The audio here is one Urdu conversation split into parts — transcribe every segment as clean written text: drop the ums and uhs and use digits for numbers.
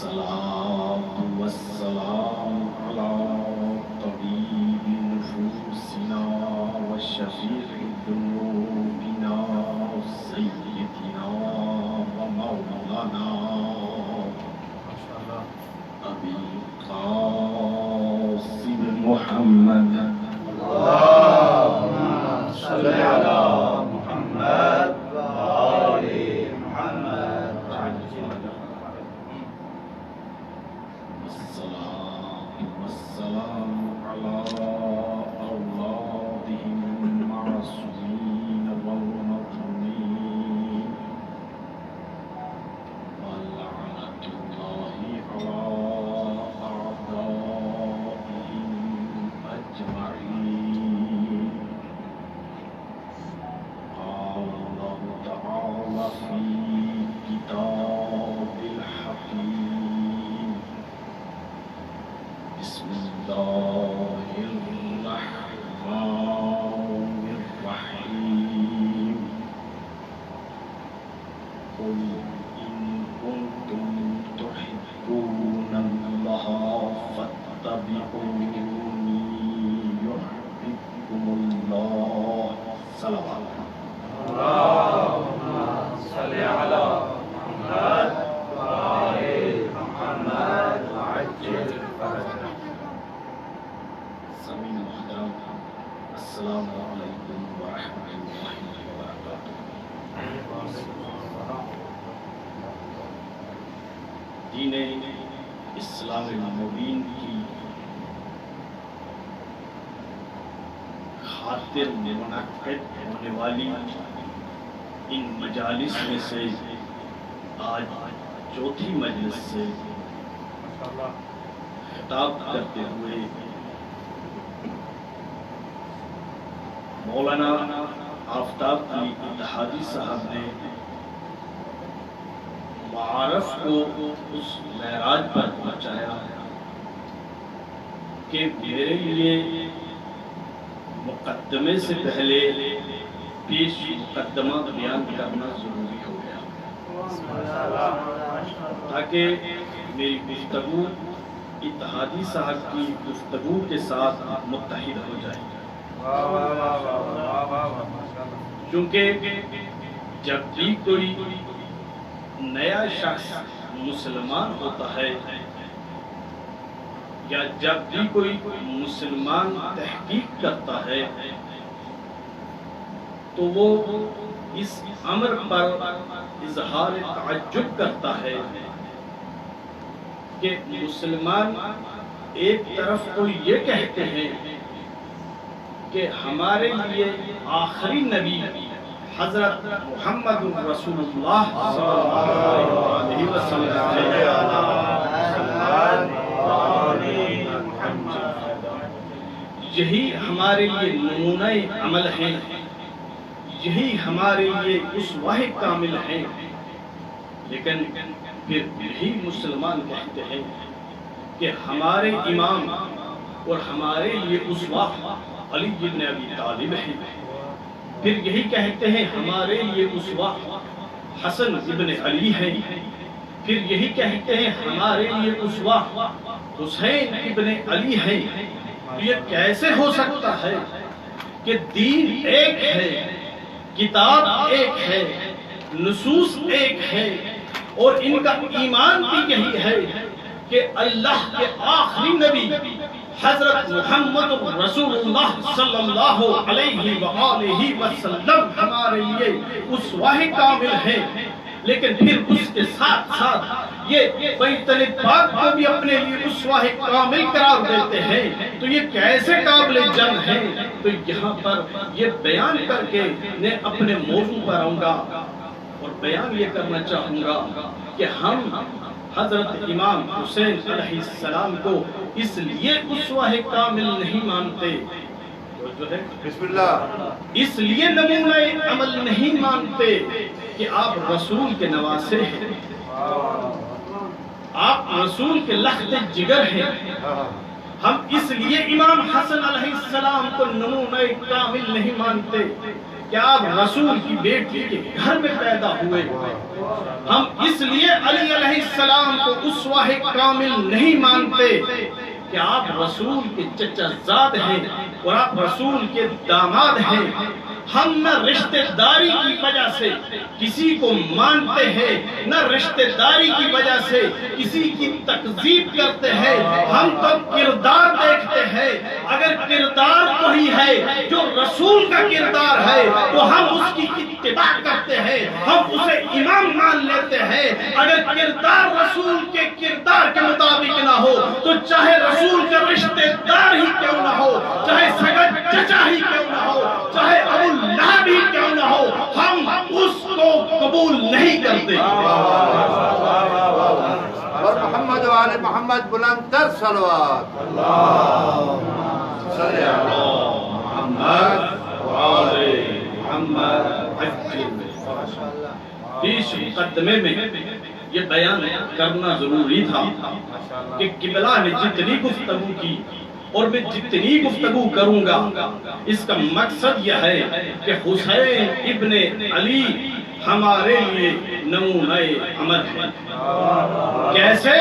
الصلاة والسلام على طبيب نفوسنا وشفيع ذنوبنا سيدنا ومولانا أبي القاسم محمد اللهم صل على محمد وآل محمد. الصلاة والسلام على أولادهم المعصومين والمظلومين ولعنة الله على أعدائهم أجمعين. قال الله تعالى في كتاب الحكيم بسم الله الرحمن الرحيم قل إن كنتم تحبون الله فاتبعوني يحببكم الله. صلوات. اللهم صل على محمد وآل محمد وعجل فرجه. سامعین محترم، السلام علیکم ورحمۃ اللہ وبرکاتہ۔ دین اسلام مبین کی خاطر منعقد ہونے والی ان مجالس میں سے آج چوتھی مجلس سے خطاب کرتے ہوئے مولانا آفتاب علی اتحادی صاحب نے معارف کو اس معراج پر پہنچایا کہ میرے لیے مقدمے سے پہلے پیش مقدمہ بیان کرنا ضروری ہو گیا تاکہ میری گفتگو اتحادی صاحب کی گفتگو کے ساتھ متحد ہو جائے، کیونکہ جب بھی کوئی نیا شخص مسلمان ہوتا ہے یا جب بھی کوئی مسلمان تحقیق کرتا ہے تو وہ اس امر پر اظہار تعجب کرتا ہے کہ مسلمان ایک طرف تو یہ کہتے ہیں کہ ہمارے لیے آخری نبی حضرت محمد رسول اللہ صلی اللہ علیہ وسلم یہی ہمارے لیے نمونہ عمل ہے، یہی ہمارے لیے اسوہ کامل ہے، لیکن پھر یہی مسلمان کہتے ہیں کہ ہمارے امام اور ہمارے لیے اسوہ علی بن ابی طالب ہے، پھر یہی کہتے ہیں ہمارے لیے اسوہ حسن ابن علی ہے، پھر یہی کہتے ہیں ہمارے لیے اسوہ حسین ابن علی ہے۔ یہ کیسے ہو سکتا ہے کہ دین ایک ہے، کتاب ایک ہے، نصوص ایک ہے، اور ان کا ایمان بھی یہی ہے کہ اللہ کے آخری نبی حضرت محمد رسول اللہ صلی اللہ علیہ وآلہ وسلم ہمارے لیے اسوہ کامل ہے، لیکن پھر اس کے ساتھ ساتھ یہ بیت پاک کو بھی اپنے لیے اسوہ کامل قرار دیتے ہیں، تو یہ کیسے قابل جنگ ہے؟ تو یہاں پر یہ بیان کر کے میں اپنے موضوع پر آؤں گا اور بیان یہ کرنا چاہوں گا کہ ہم حضرت امام حسین علیہ السلام کو اس لیے اسوہ کامل نہیں مانتے، جو ہے بسم اللہ، اس لیے نمونہ عمل نہیں مانتے کہ آپ رسول کے نواسے ہیں، آپ رسول کے لخت جگر ہیں۔ ہم اس لیے امام حسن علیہ السلام کو نمونہ کامل نہیں مانتے کہ آپ رسول کی بیٹی کے گھر میں پیدا ہوئے، ہم اس لیے علی علیہ السلام کو اس اسوہ کامل نہیں مانتے کہ آپ رسول کے چچا زاد ہیں اور آپ رسول کے داماد ہیں. ہم نہ رشتہ داری کی وجہ سے کسی کو مانتے ہیں، نہ رشتہ داری کی وجہ سے کسی کی تکذیب کرتے ہیں. ہم تو کردار دیکھتے ہیں. اگر کردار وہی ہے جو رسول کا کردار ہے تو ہم اس کی اتباع کرتے ہیں، ہم اسے امام مان لیتے ہیں. اگر کردار رسول کے کردار کے مطابق نہ ہو تو چاہے رسول کا رشتہ دار ہی کیوں نہ ہو، چاہے سگا چچا ہی کیوں نہ ہو، چاہے ابو لہب ہی کیوں نہ ہو، ہم اس کو قبول نہیں کرتے. اور محمد وآل محمد بلند تر صلوات. اللہم صلی علی محمد وآل محمد. اس مقدمے میں یہ بیان کرنا ضروری تھا کہ قبلہ نے جتنی گفتگو کی اور میں جتنی گفتگو کروں گا اس کا مقصد یہ ہے کہ حسین ابن علی ہمارے لیے نمونہ عمل ہے. کیسے؟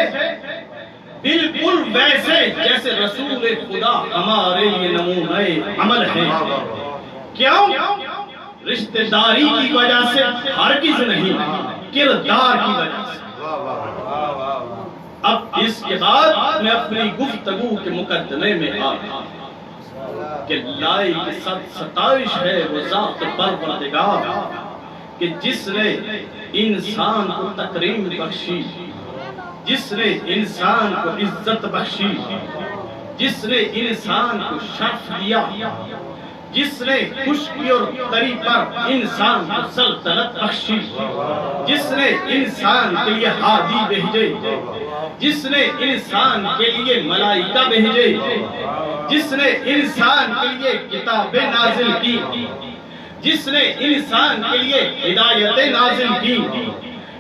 بالکل ویسے جیسے رسول خدا ہمارے لیے نمونہ عمل ہے. کیوں؟ رشتہ داری کی وجہ سے ہرگز نہیں، کردار کی وجہ سے. اب اس کے بعد میں اپنی گفتگو کے مقدمے میں آتا کہ لائی کی ستائش ہے وہ ذات پروردگار کہ جس نے انسان کو تکریم بخشی، جس نے انسان کو عزت بخشی، جس نے انسان کو شرف دیا، جس نے خشکی اور تری پر انسان کو سلطنت بخشی، جس نے انسان کے لیے ہادی بھیجے، جس نے انسان کے لیے ملائکہ بھیجے، جس نے انسان کے لیے کتابیں نازل کی، جس نے انسان کے لیے ہدایتیں نازل کی،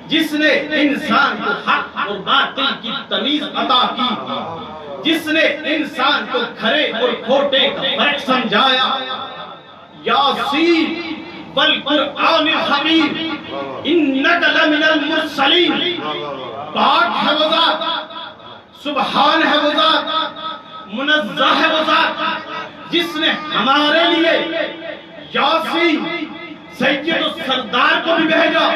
جس نے انسان کو حق اور باطل کی تمیز عطا کی، جس نے انسان کو کھرے اور کھوٹے کا فرق سمجھایا. یاسین والقرآن الحکیم انک لمن المرسلین. پاک ہے وہ ذات، سبحان ہے وہ ذات، منزہ ہے وہ ذات جس نے ہمارے لیے یاسین سید و سردار کو بھی بھیجا،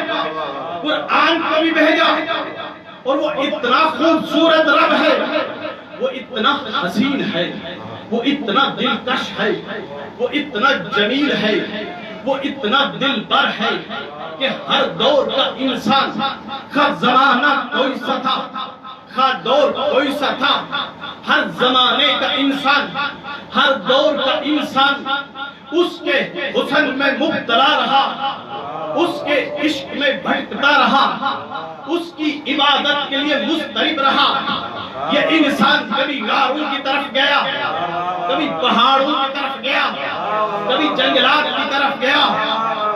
قرآن کو بھی بھیجا. اور وہ اتنا خوبصورت رب ہے، وہ اتنا حسین ہے، وہ اتنا دلکش ہے، وہ اتنا جمیل ہے، وہ اتنا دل بر ہے کہ ہر دور کا انسان، ہر زمانہ کوئی سا تھا، ہر دور کوئی سا تھا، ہر زمانے کا انسان، ہر دور کا انسان اس کے حسن میں مبتلا رہا، اس کے عشق میں بھٹکتا رہا، اس کی عبادت کے لیے مضطرب رہا. یہ انسان کبھی غاروں کی طرف گیا، کبھی پہاڑوں کی طرف گیا، کبھی جنگلات کی طرف گیا،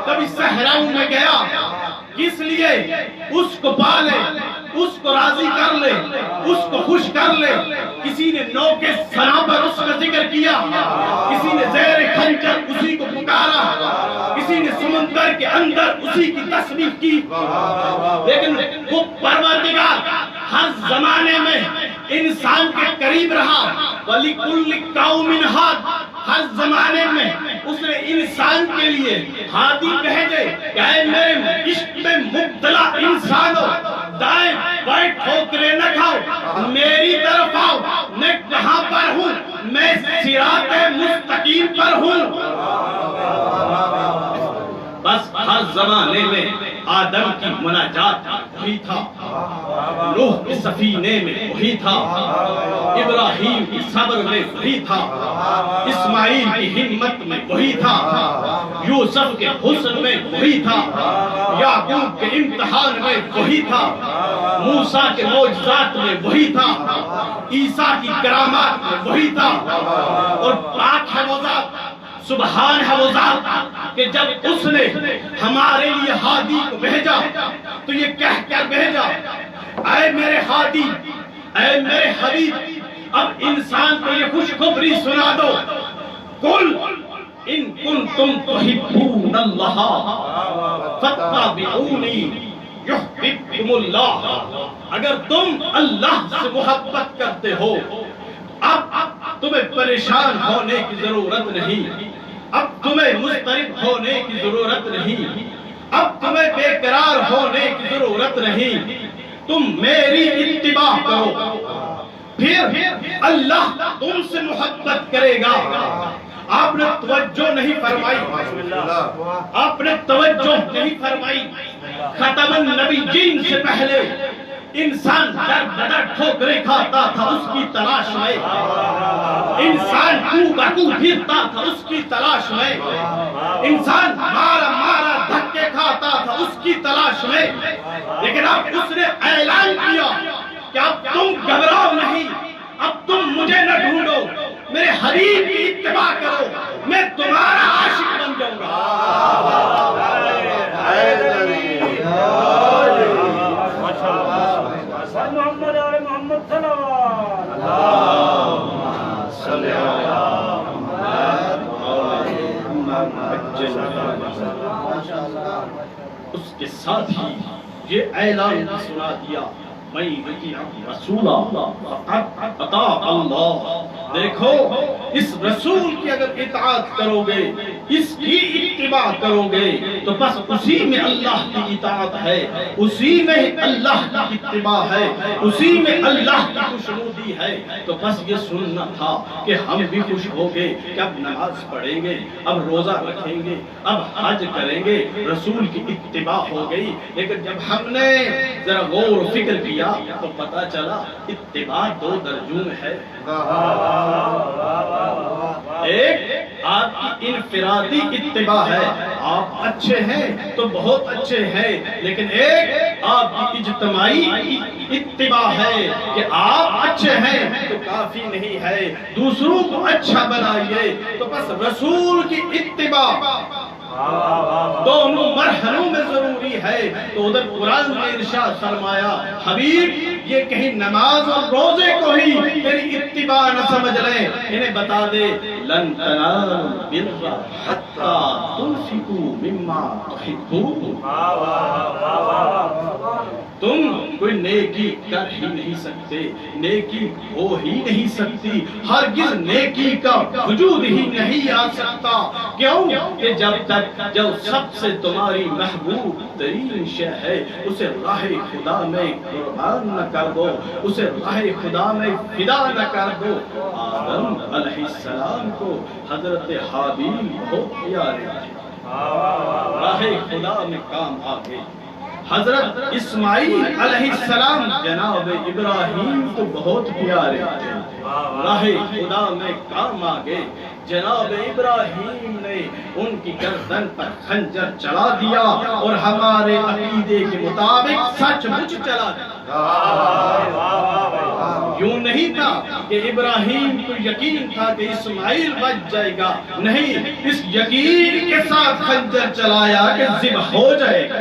کبھی صحراؤں میں گیا. کس لیے؟ اس کو پالے، اس کو راضی کر لے، اس کو خوش کر لے. کسی نے نو کے ثنا پر اس کا ذکر کیا، کسی نے زیر خنجر اسی کو پکارا، کسی نے سمندر کے اندر اسی کی تسبیح کی. لیکن وہ پروردگار ہر زمانے میں انسان کے قریب رہا. وَلِكُلِّ قَوْمٍ هَادٍ. ہر زمانے میں اس نے انسان کے لیے ہادی بھیجے کہ اے میرے عشق میں مبتلا انسانوں، دائیں بائیں ٹھوکریں نہ کھاؤ، میری طرف آؤ. میں کہاں پر ہوں؟ میں صراط مستقیم پر ہوں. بس ہر زمانے میں آدم کی مناجات وہی تھا، نوح کے سفینے میں وہی تھا، ابراہیم کی صبر میں وہی تھا، اسماعیل کی ہمت میں وہی تھا، یوسف کے حسن میں وہی تھا، یعقوب کے امتحان میں وہی تھا، موسیٰ کے معجزات میں وہی تھا، عیسیٰ کی کرامات میں وہی تھا. اور پاک ہے وہ ذات، سبحان ہے وہ ذات کہ جب اس نے ہمارے لیے ہادی کو بھیجا تو یہ کہہ کر بھیجا، اے میرے ہادی، اے میرے حبیب، اب انسان کو یہ خوشخبری سنا دو. قل ان کنتم تحبون اللہ فاتبعونی یحببکم اللہ، اگر تم اللہ سے محبت کرتے ہو اب تمہیں پریشان ہونے کی ضرورت نہیں، اب تمہیں مضطرب ہونے کی ضرورت نہیں، اب تمہیں بے قرار ہونے کی ضرورت نہیں، تم میری اتباع کرو، پھر اللہ تم سے محبت کرے گا۔ آپ نے توجہ نہیں فرمائی، آپ نے توجہ نہیں فرمائی، ختم النبیین سے پہلے انسان در بدر ٹھوکریں کھاتا تھا اس کی تلاش میں، انسان کو بہو پھرتا تھا اس کی تلاش میں، انسان مارا مارا دھکے کھاتا تھا اس کی تلاش میں، لیکن اب اس نے اعلان کیا کہ اب تم گھبراؤ نہیں، اب تم مجھے نہ ڈھونڈو، میرے حبیب کی اتباع کرو، میں تمہارا عاشق بن جاؤں گا۔ محمد علی محمد صلوات اس کے ساتھ ہی یہ اعلان سنا دیا، میں یطیع رسول فقد اطاع اللہ۔ دیکھو اس رسول کی اگر اطاعت کرو گے، اس کی اتباع کرو گے تو بس اسی میں اللہ کی اطاعت ہے، اسی میں اللہ کی اتباع ہے، اسی میں اللہ کی خوشنودی ہے۔ تو بس یہ سننا تھا کہ ہم بھی خوش ہو گئے کہ اب نماز پڑھیں گے، اب روزہ رکھیں گے، اب حج کریں گے، رسول کی اتباع ہو گئی۔ لیکن جب ہم نے ذرا غور و فکر کیا تو پتا چلا اتباع دو درجوں میں ہے، ایک آپ کی انفرادی اتباع ہے، آپ اچھے ہیں تو بہت اچھے ہیں، لیکن ایک آپ کی اجتماعی اتباع ہے کہ آپ اچھے ہیں تو کافی نہیں ہے، دوسروں کو اچھا بنائیے۔ تو بس رسول کی اتباع دونوں مرحلوں میں ضروری ہے۔ تو ادھر قرآن نے ارشاد فرمایا حبیب یہ کہیں نماز اور روزے کو ہی تیری اتباع نہ سمجھ لیں، انہیں بتا دے لن تنالوا البر حتی تنفقوا مما تحبون، تم کوئی نیکی کر ہی نہیں سکتے، نیکی ہو ہی نہیں سکتی، ہرگز نیکی کا وجود ہی نہیں آ سکتا۔ کیوں کہ جب تک جو سب سے تمہاری محبوب ترین شے ہے اسے راہ خدا میں قربان نہ کر دو، اسے راہ خدا میں فدا نہ کر دو۔ آدم علیہ السلام کو حضرت حابیل بہت پیارے تھے، راہ خدا میں کام آ گئے۔ حضرت اسماعیل علیہ السلام جناب ابراہیم تو بہت پیارے تھے، راہ خدا میں کام آ گئے۔ جناب ابراہیم نے ان کی گردن پر خنجر چلا دیا اور ہمارے عقیدے کے مطابق سچ مچ چلا دیا۔ یوں نہیں تھا کہ ابراہیم کو یقین تھا کہ اسماعیل بچ جائے گا، نہیں، اس یقین کے ساتھ خنجر چلایا کہ ذبح ہو جائے گا۔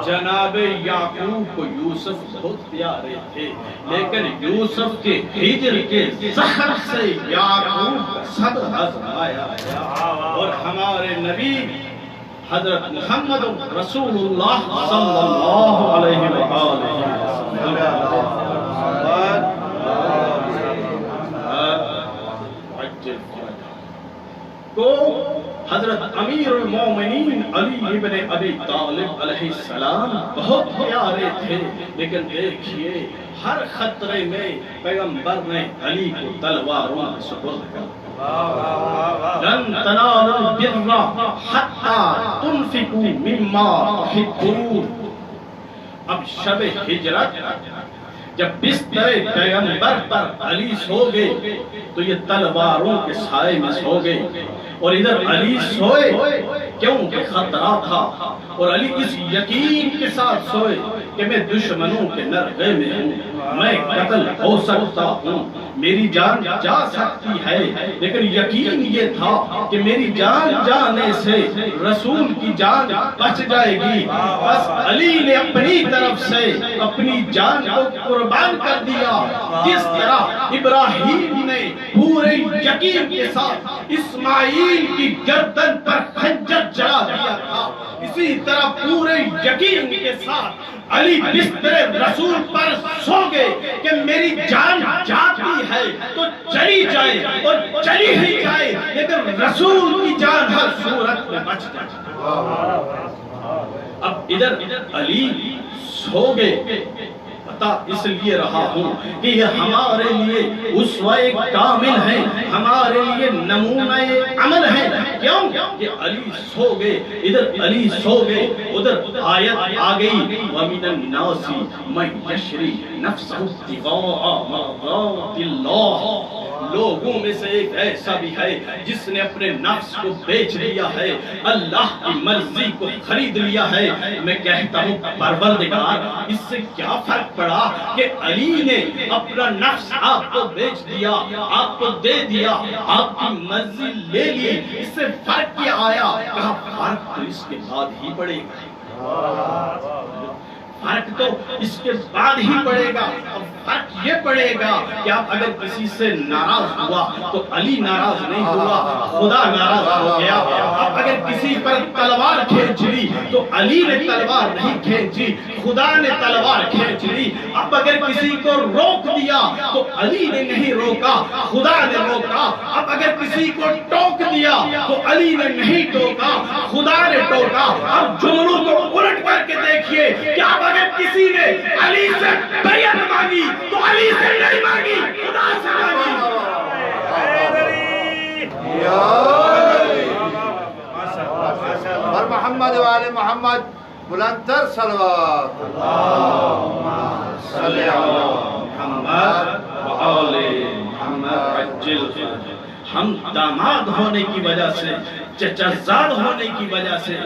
جناب یعقوب کو یوسف بہت پیارے تھے، لیکن یوسف کے ہجر کے زہر سے یعقوب کا صبر آزمایا گیا، اور ہمارے نبی حضرت محمد رسول اللہ صلی اللہ علیہ وسلم کو حضرت امیر المومنین علی ابن ابی طالب علیہ السلام بہت پیارے تھے، لیکن دیکھیے ہر خطرے میں پیغمبر نے علی کو تلواروں میں سپرد کر لن تنالوا البر حتی تنفقوا مما تحبون۔ اب شب ہجرت جب بستر پیغمبر پر علی سو گئے تو یہ تلواروں کے سائے میں سو گئے، اور ادھر علی سوئے کیونکہ خطرہ تھا، اور علی اس یقین کے ساتھ سوئے کہ میں دشمنوں کے نرغے میں ہوں، میں قتل ہو سکتا ہوں، میری جان جا سکتی ہے، لیکن یقین یہ تھا کہ میری جان جانے سے رسول کی جان بچ جائے گی۔ بس علی نے اپنی طرف سے اپنی جان کو قربان کر دیا، جس طرح ابراہیم نے پورے یقین کے ساتھ اسماعیل کی گردن پر خنجر چلا دیا تھا، اسی طرح پورے یقین کے ساتھ علی بستر رسول پر سو گئے کہ میری جان جاتی ہے تو چلی جائے اور چلی ہی جائے لیکن رسول کی جان ہر صورت میں بچ جائے۔ اب ادھر علی سو گئے، بتا اس لیے رہا ہوں کہ یہ ہمارے لیے اسوہ کامل ہے، ہمارے لیے نمونہ عمل ہے۔ کیوں کہ علی سو گئے، ادھر علی سو گئے، ادھر آیت آ گئی وَمِنَ النَّاسِ مَن يَشْرِي نَفْسَهُ ابْتِغَاءَ مَرْضَاتِ اللَّهِ۔ لوگوں میں سے ایک ایسا بھی ہے جس نے اپنے نفس کو بیچ لیا ہے، اللہ کی مرضی کو خرید لیا ہے۔ میں کہتا ہوں پروردگار اس سے کیا فرق پڑا کہ علی نے اپنا نفس آپ کو بیچ دیا، آپ کو دے دیا، آپ کی مرضی لے لی، اس سے فرق کیا آیا؟ کہا فرق تو اس کے بعد ہی پڑے گا، فرق تو اس کے بعد ہی پڑے گا۔ اب فرق یہ پڑے گا کہ آپ اگر کسی سے ناراض ہوا تو علی ناراض نہیں ہوا، خدا ناراض ہو گیا۔ اب اگر کسی پر تلوار کھینچ لی تو علی نے تلوار نہیں کھینچی، خدا نے تلوار کھینچ لی۔ اب اگر کسی کو روک دیا تو علی نے نہیں روکا، خدا نے روکا۔ اب اگر کسی کو ٹوک دیا تو علی نے نہیں ٹوکا، خدا نے ٹوکا۔ اب جملوں کو الٹ کر کے دیکھیے کہ اب اگر کسی نے علی سے بیعت مانگی تو علی سے نہیں مانگی، خدا سے مانگی۔ اور محمد وآل محمد بلند تر صلوات۔ صلی اللہ محمد وآل محمد عجل۔ ہم داماد ہونے کی وجہ سے، چچزاد ہونے کی وجہ سے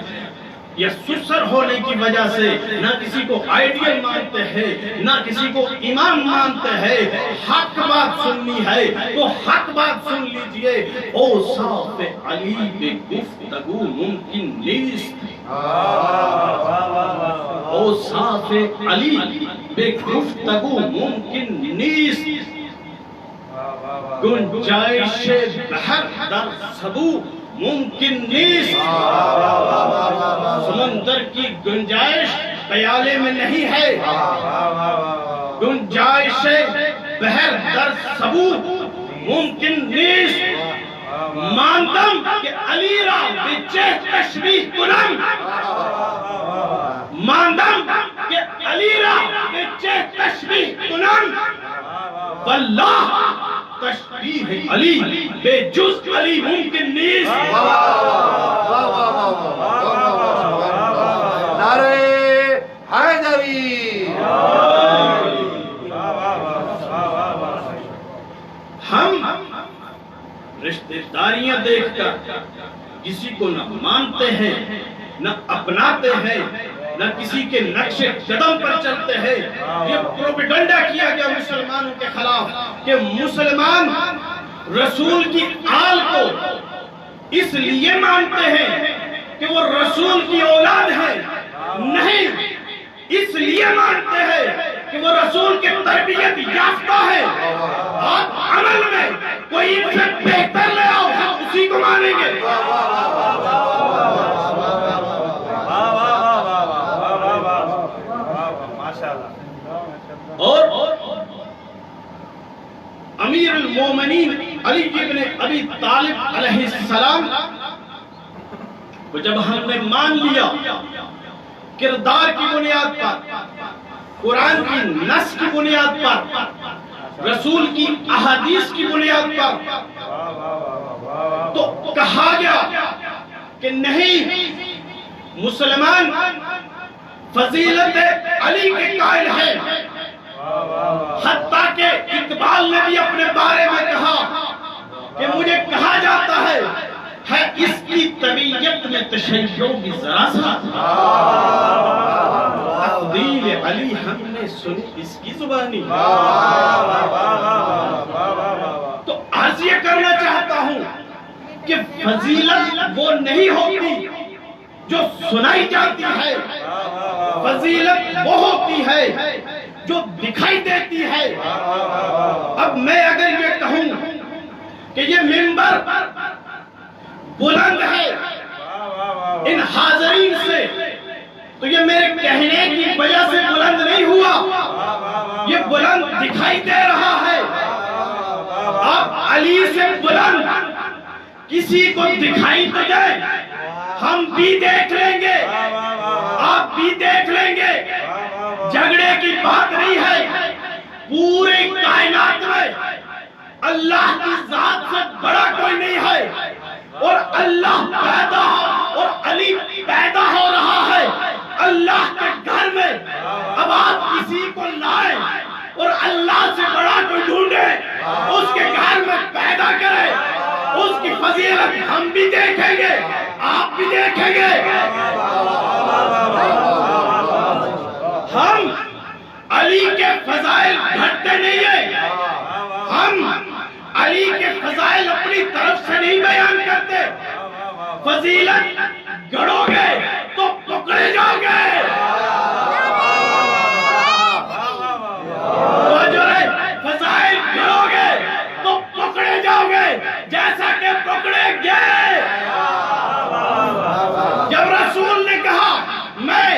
یا سسر ہونے کی وجہ سے نہ کسی کو آئیڈیل مانتے ہیں، نہ کسی کو امام مانتے ہیں۔ حق بات سننی ہے تو حق بات سن لیجئے۔ اوصاف علی بے گفتگو ممکن نیست، اوصاف علی بے گفتگو ممکن نیست۔ گنجائش بحر در سبو ممکن نیست، سمندر کی گنجائش پیالے میں نہیں ہے۔ گنجائش بحر در سبو ممکن نیست۔ ماندم کہ علی را بچہ تشبیح کنم، ماندم کہ علی را بچہ تشبیح کنم، واللہ تشبیح علی بے جز علی ممکن نیست۔ نعرہ حیدری۔ ہم رشتہ داریاں دیکھ کر کسی کو نہ مانتے ہیں، نہ اپناتے ہیں، نہ کسی کے نقش قدم پر چلتے ہیں۔ یہ پروپیگنڈا کیا گیا مسلمانوں کے خلاف کہ مسلمان رسول کی آل کو اس لیے مانتے ہیں کہ وہ رسول کی اولاد ہے، نہیں اس لیے مانتے ہیں کہ وہ رسول کی تربیت یافتہ ہے۔ آپ عمل میں کوئی ان سے بہتر لے آؤ، ہم اسی کو مانیں گے۔ اور امیر المومنین علی ابن ابی طالب علیہ السلام کو جب ہم نے مان لیا کردار کی بنیاد پر، قرآن کی نص کی بنیاد پر، رسول کی احادیث کی بنیاد پر، تو کہا گیا کہ نہیں، مسلمان فضیلت علی کے قائل ہے۔ حتیٰ کہ اقبال نے بھی اپنے بارے میں کہا کہ مجھے کہا جاتا ہے اس کی طبیعت میں تشیع کی ذرا سا۔ تفضیل علی ہم نے سنی اس کی زبانی۔ تو عرض یہ کرنا چاہتا ہوں کہ فضیلت وہ نہیں ہوتی جو سنائی جاتی ہے، فضیلت وہ ہوتی ہے جو دکھائی دیتی ہے۔ اب میں اگر یہ کہوں کہ یہ منبر بلند ہے، ان حاضرین سے، تو یہ میرے کہنے کی وجہ سے بلند نہیں ہوا، یہ بلند دکھائی دے رہا ہے۔ آپ علی سے بلند کسی کو دکھائی تو دے، ہم بھی دیکھ لیں گے، آپ بھی دیکھ لیں گے۔ جھگڑے کی بات نہیں ہے، پوری کائنات میں اللہ کی ذات سے بڑا کوئی نہیں ہے، اور اللہ پیدا اور علی پیدا ہو رہا ہے اللہ کے گھر میں۔ اب آپ کسی کو لائیں اور اللہ سے بڑا کوئی ڈھونڈے، اس کے گھر میں پیدا کرے، اس کی فضیلت ہم بھی دیکھیں گے، آپ بھی دیکھیں گے۔ ہم علی کے فضائل گھٹتے نہیں ہیں، ہم علی کے فضائل اپنی طرف سے نہیں بیان کرتے۔ فضیلت گڑو گے تو پکڑے جاؤ گے، فضائل گڑو گے تو پکڑے جاؤ گے، جیسا کہ پکڑے گئے۔ جب رسول نے کہا میں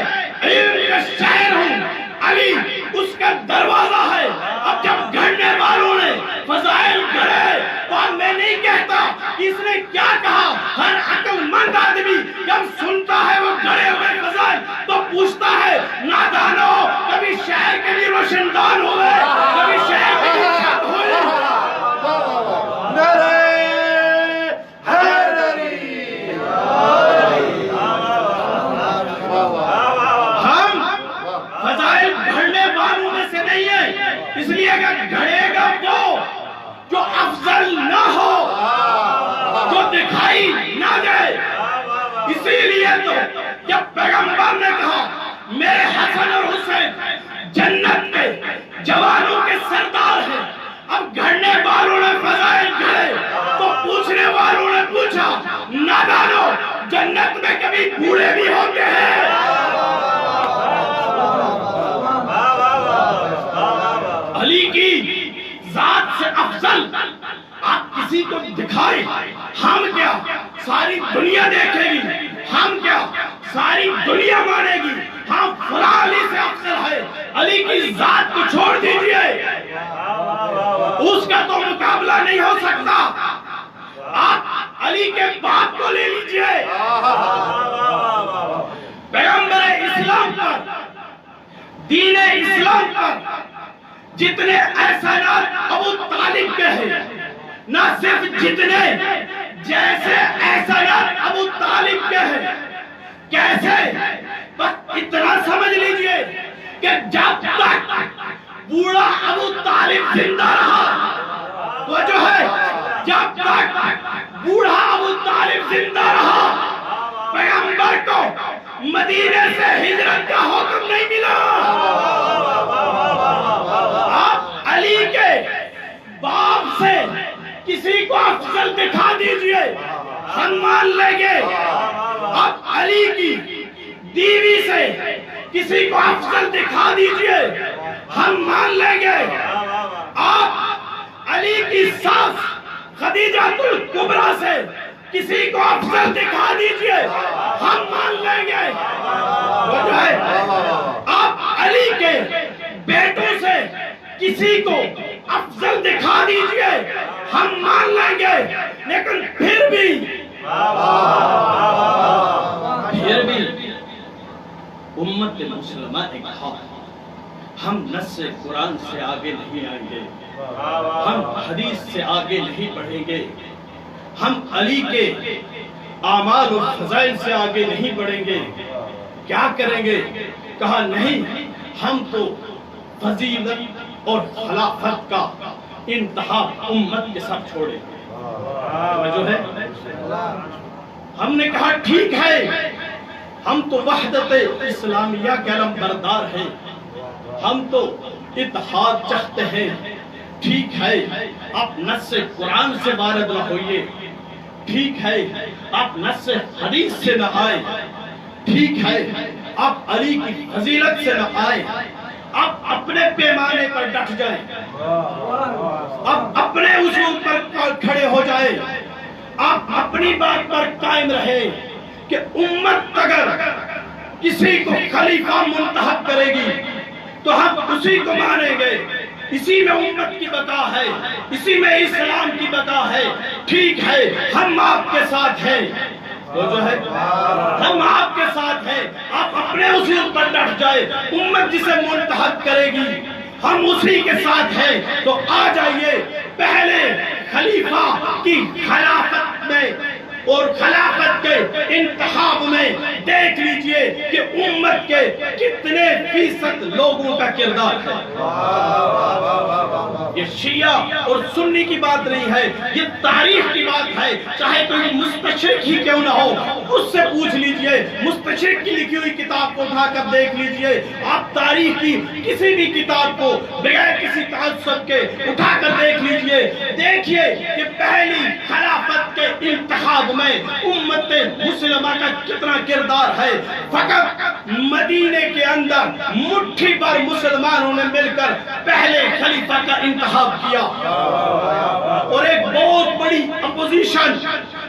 علم کا شہر ہوں، علی اس کا دروازہ ہے، اب جب گھڑنے والوں نے فضائل گھڑے تو اب میں نہیں کہتا کہ اس نے کیا کہا۔ ہر عقل مند آدمی جب سنتا ہے وہ گھڑے ہوئے فضائل تو پوچھتا ہے نادانو، کبھی شہر کے بھی روشن دان ہوئے، کبھی شہر کے بھی چھت ہوئے۔ اس لیے اگر گھڑے گا وہ جو افضل نہ ہو، جو دکھائی نہ دے۔ اسی لیے تو جب پیغمبر نے کہا میرے حسن اور حسین جنت کے جوانوں کے سردار ہیں، اب گھڑنے والوں نے فضائل گھڑے تو پوچھنے والوں نے پوچھا نادانو، جنت میں کبھی بوڑھے بھی ہوتے ہیں؟ علی کی ذات سے افضل آپ کسی کو دکھائیں، ہم کیا ساری دنیا دیکھے گی، ہم کیا ساری دنیا مانے گی، ہم فلاں علی سے افضل ہے۔ علی کی ذات کو چھوڑ دیجئے، اس کا تو مقابلہ نہیں ہو سکتا۔ آپ علی کے باپ کو لے لیجئے، پیغمبر اسلام پر، دین اسلام پر جتنے احسانات ابو طالب کے ہیں، نہ صرف جتنے جیسے احسانات ابو طالب کے ہیں، کیسے؟ بس اتنا سمجھ لیجئے کہ جب تک بوڑھا ابو طالب زندہ رہا، وہ جو ہے جب تک بوڑھا ابو طالب زندہ رہا، پیغمبر کو مدینے سے ہجرت کا حکم نہیں ملا۔ علی کے باپ سے کسی کو افضل دکھا دیجئے، ہم مان لیں گے۔ اب علی کی بیوی سے کسی کو افضل دکھا دیجئے، ہم مان لیں گے۔ آپ علی کی ساس خدیجہ الکبریٰ سے کسی کو افضل دکھا دیجئے، ہم مان لیں گے۔ آپ علی کے بیٹوں سے کسی کو افضل دکھا دیجئے، ہم مان لیں گے۔ لیکن پھر بھی امت مسلمہ نے کہا ہم نص قرآن سے آگے نہیں آئیں گے، ہم حدیث سے آگے نہیں بڑھیں گے، ہم علی کے اعمال و فضائل سے آگے نہیں بڑھیں گے۔ کیا کریں گے؟ کہا نہیں، ہم تو فضیلت اور خلافت کا انتہا امت کے ساتھ چھوڑیں گے۔ جو ہے ہم نے کہا ٹھیک ہے، ہم تو وحدت اسلامیہ کے علم بردار ہیں، ہم تو اتحاد چاہتے ہیں۔ ٹھیک ہے، آپ نص قرآن سے وارد نہ ہوئیے، ٹھیک ہے آپ نص حدیث سے نہ آئیں، ٹھیک ہے آپ علی کی فضیلت سے نہ آئیں، آپ اپنے پیمانے پر ڈٹ جائیں، آپ اپنے اصول پر کھڑے ہو جائیں، آپ اپنی بات پر قائم رہیں۔ کہ امت اگر کسی کو خلیفہ منتخب کرے گی تو ہم اسی کو مانیں گے، اسی میں امت کی بقا ہے، اسی میں اسلام کی بقا ہے، ٹھیک ہے ہم آپ کے ساتھ ہیں، تو جو ہے ہم آپ کے ساتھ ہیں، آپ اپنے اصول پر ڈٹ جائے، امت جسے منتخب کرے گی ہم اسی کے ساتھ ہیں، تو آ جائیے پہلے خلیفہ کی خلافت میں اور خلافت کے انتخاب میں دیکھ لیجئے کہ امت کے کتنے فیصد لوگوں کا کردار ہے۔ یہ شیعہ اور سنی کی بات نہیں ہے، یہ تاریخ کی بات ہے، چاہے کوئی مستشرق ہی کیوں نہ ہو اس سے پوچھ لیجئے، مستشرق کی لکھی ہوئی کتاب کو اٹھا کر دیکھ لیجئے، آپ تاریخ کی کسی بھی کتاب کو بغیر کسی تعصب کے اٹھا کر دیکھ لیجئے، دیکھیے کہ پہلی خلافت کے انتخاب میں امت مسلمہ کا کتنا کردار ہے۔ فقط مدینے کے اندر مٹھی پر مسلمانوں نے مل کر پہلے خلیفہ کا انتخاب کیا، اور ایک بہت بڑی اپوزیشن،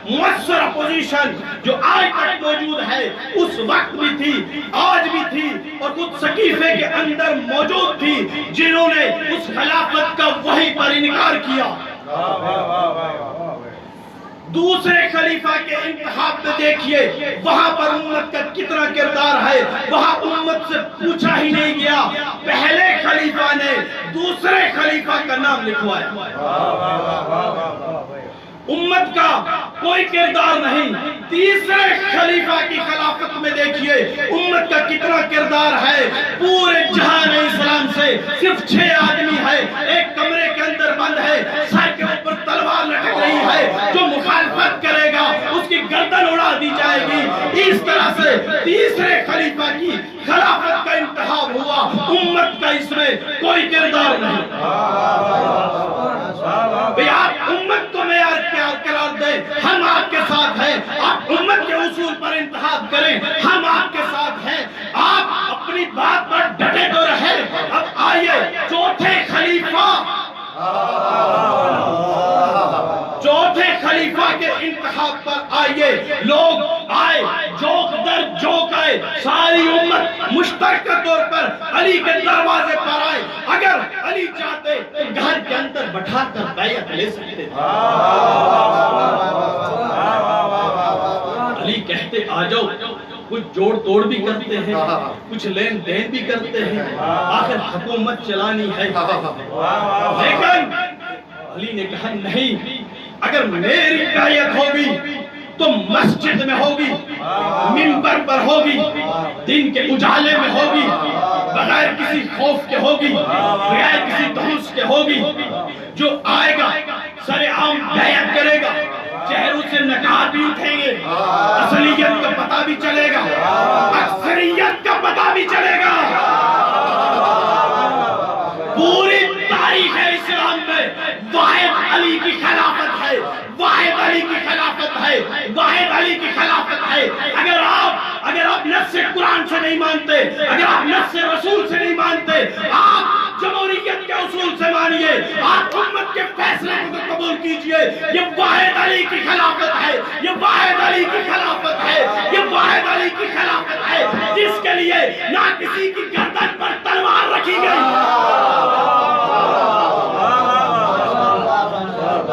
مؤثر اپوزیشن جو آج تک موجود ہے، اس وقت بھی تھی، آج بھی تھی، اور کچھ سقیفے کے اندر موجود تھی جنہوں نے اس خلافت کا وہیں پر انکار کیا۔ دوسرے خلیفہ کے انتخاب میں دیکھیے وہاں پر امت کا کتنا کردار ہے، وہاں امت سے پوچھا ہی نہیں گیا، پہلے خلیفہ نے دوسرے خلیفہ کا نام لکھوایا۔ امت کا کوئی کردار نہیں، تیسرے خلیفہ کی خلافت میں دیکھیے امت کا کتنا کردار ہے، پورے جہان اسلام سے صرف 6 آدمی ہے، ایک کمرے کے اندر بند ہے، سر کے اوپر تلوار لٹک رہی ہے، جو مخالفت کرے گا اس کی گردن اڑا دی جائے گی۔ اس طرح سے تیسرے خلیفہ کی خلافت کا انتخاب ہوا، امت کا اس میں کوئی کردار نہیں۔ آپ امت کو معیار قرار دیں، ہم آپ کے ساتھ ہیں، آپ امت کے اصول پر انتخاب کریں، ہم آپ کے ساتھ ہیں، آپ اپنی بات پر ڈٹے تو رہے۔ اب آئیے چوتھے خلیفہ کے انتخاب پر آئیے، لوگ آئے، جوک در جوک آئے، ساری امت مشترکہ طور پر علی کے دروازے پر آئے۔ اگر علی چاہتے تو گھر کے اندر بٹھا کر بیعت لے سکتے تھے، علی کہتے آ جاؤ، کچھ جوڑ توڑ بھی کرتے ہیں، کچھ لین دین بھی کرتے ہیں، آخر حکومت چلانی ہے۔ لیکن علی نے کہا نہیں، اگر میری بیعت ہوگی تو مسجد میں ہوگی، منبر پر ہوگی، دن کے اجالے میں ہوگی، بغیر کسی خوف کے ہوگی، بغیر کسی تحس کے ہوگی۔ جو آئے گا سر عام بیعت کرے گا، چہروں سے نقاب بھی اٹھیں گے، اصلیت کا پتہ بھی چلے گا، اکثریت کا پتہ بھی چلے گا۔ پوری تاریخ اسلام میں واحد علی کی خلافت ہے، واحد علی کی خلافت ہے، واحد علی کی خلافت ہے۔ اگر آپ نص قرآن سے نہیں مانتے، اگر آپ نص رسول سے نہیں مانتے، آپ جمہوریت کے اصول سے مانیے، آپ امت کے فیصلے کو قبول کیجئے۔ یہ واحد علی کی خلافت ہے، یہ واحد علی کی خلافت ہے، یہ واحد علی کی خلافت ہے، جس کے لیے نہ کسی کی گردن پر تلوار رکھی گئی،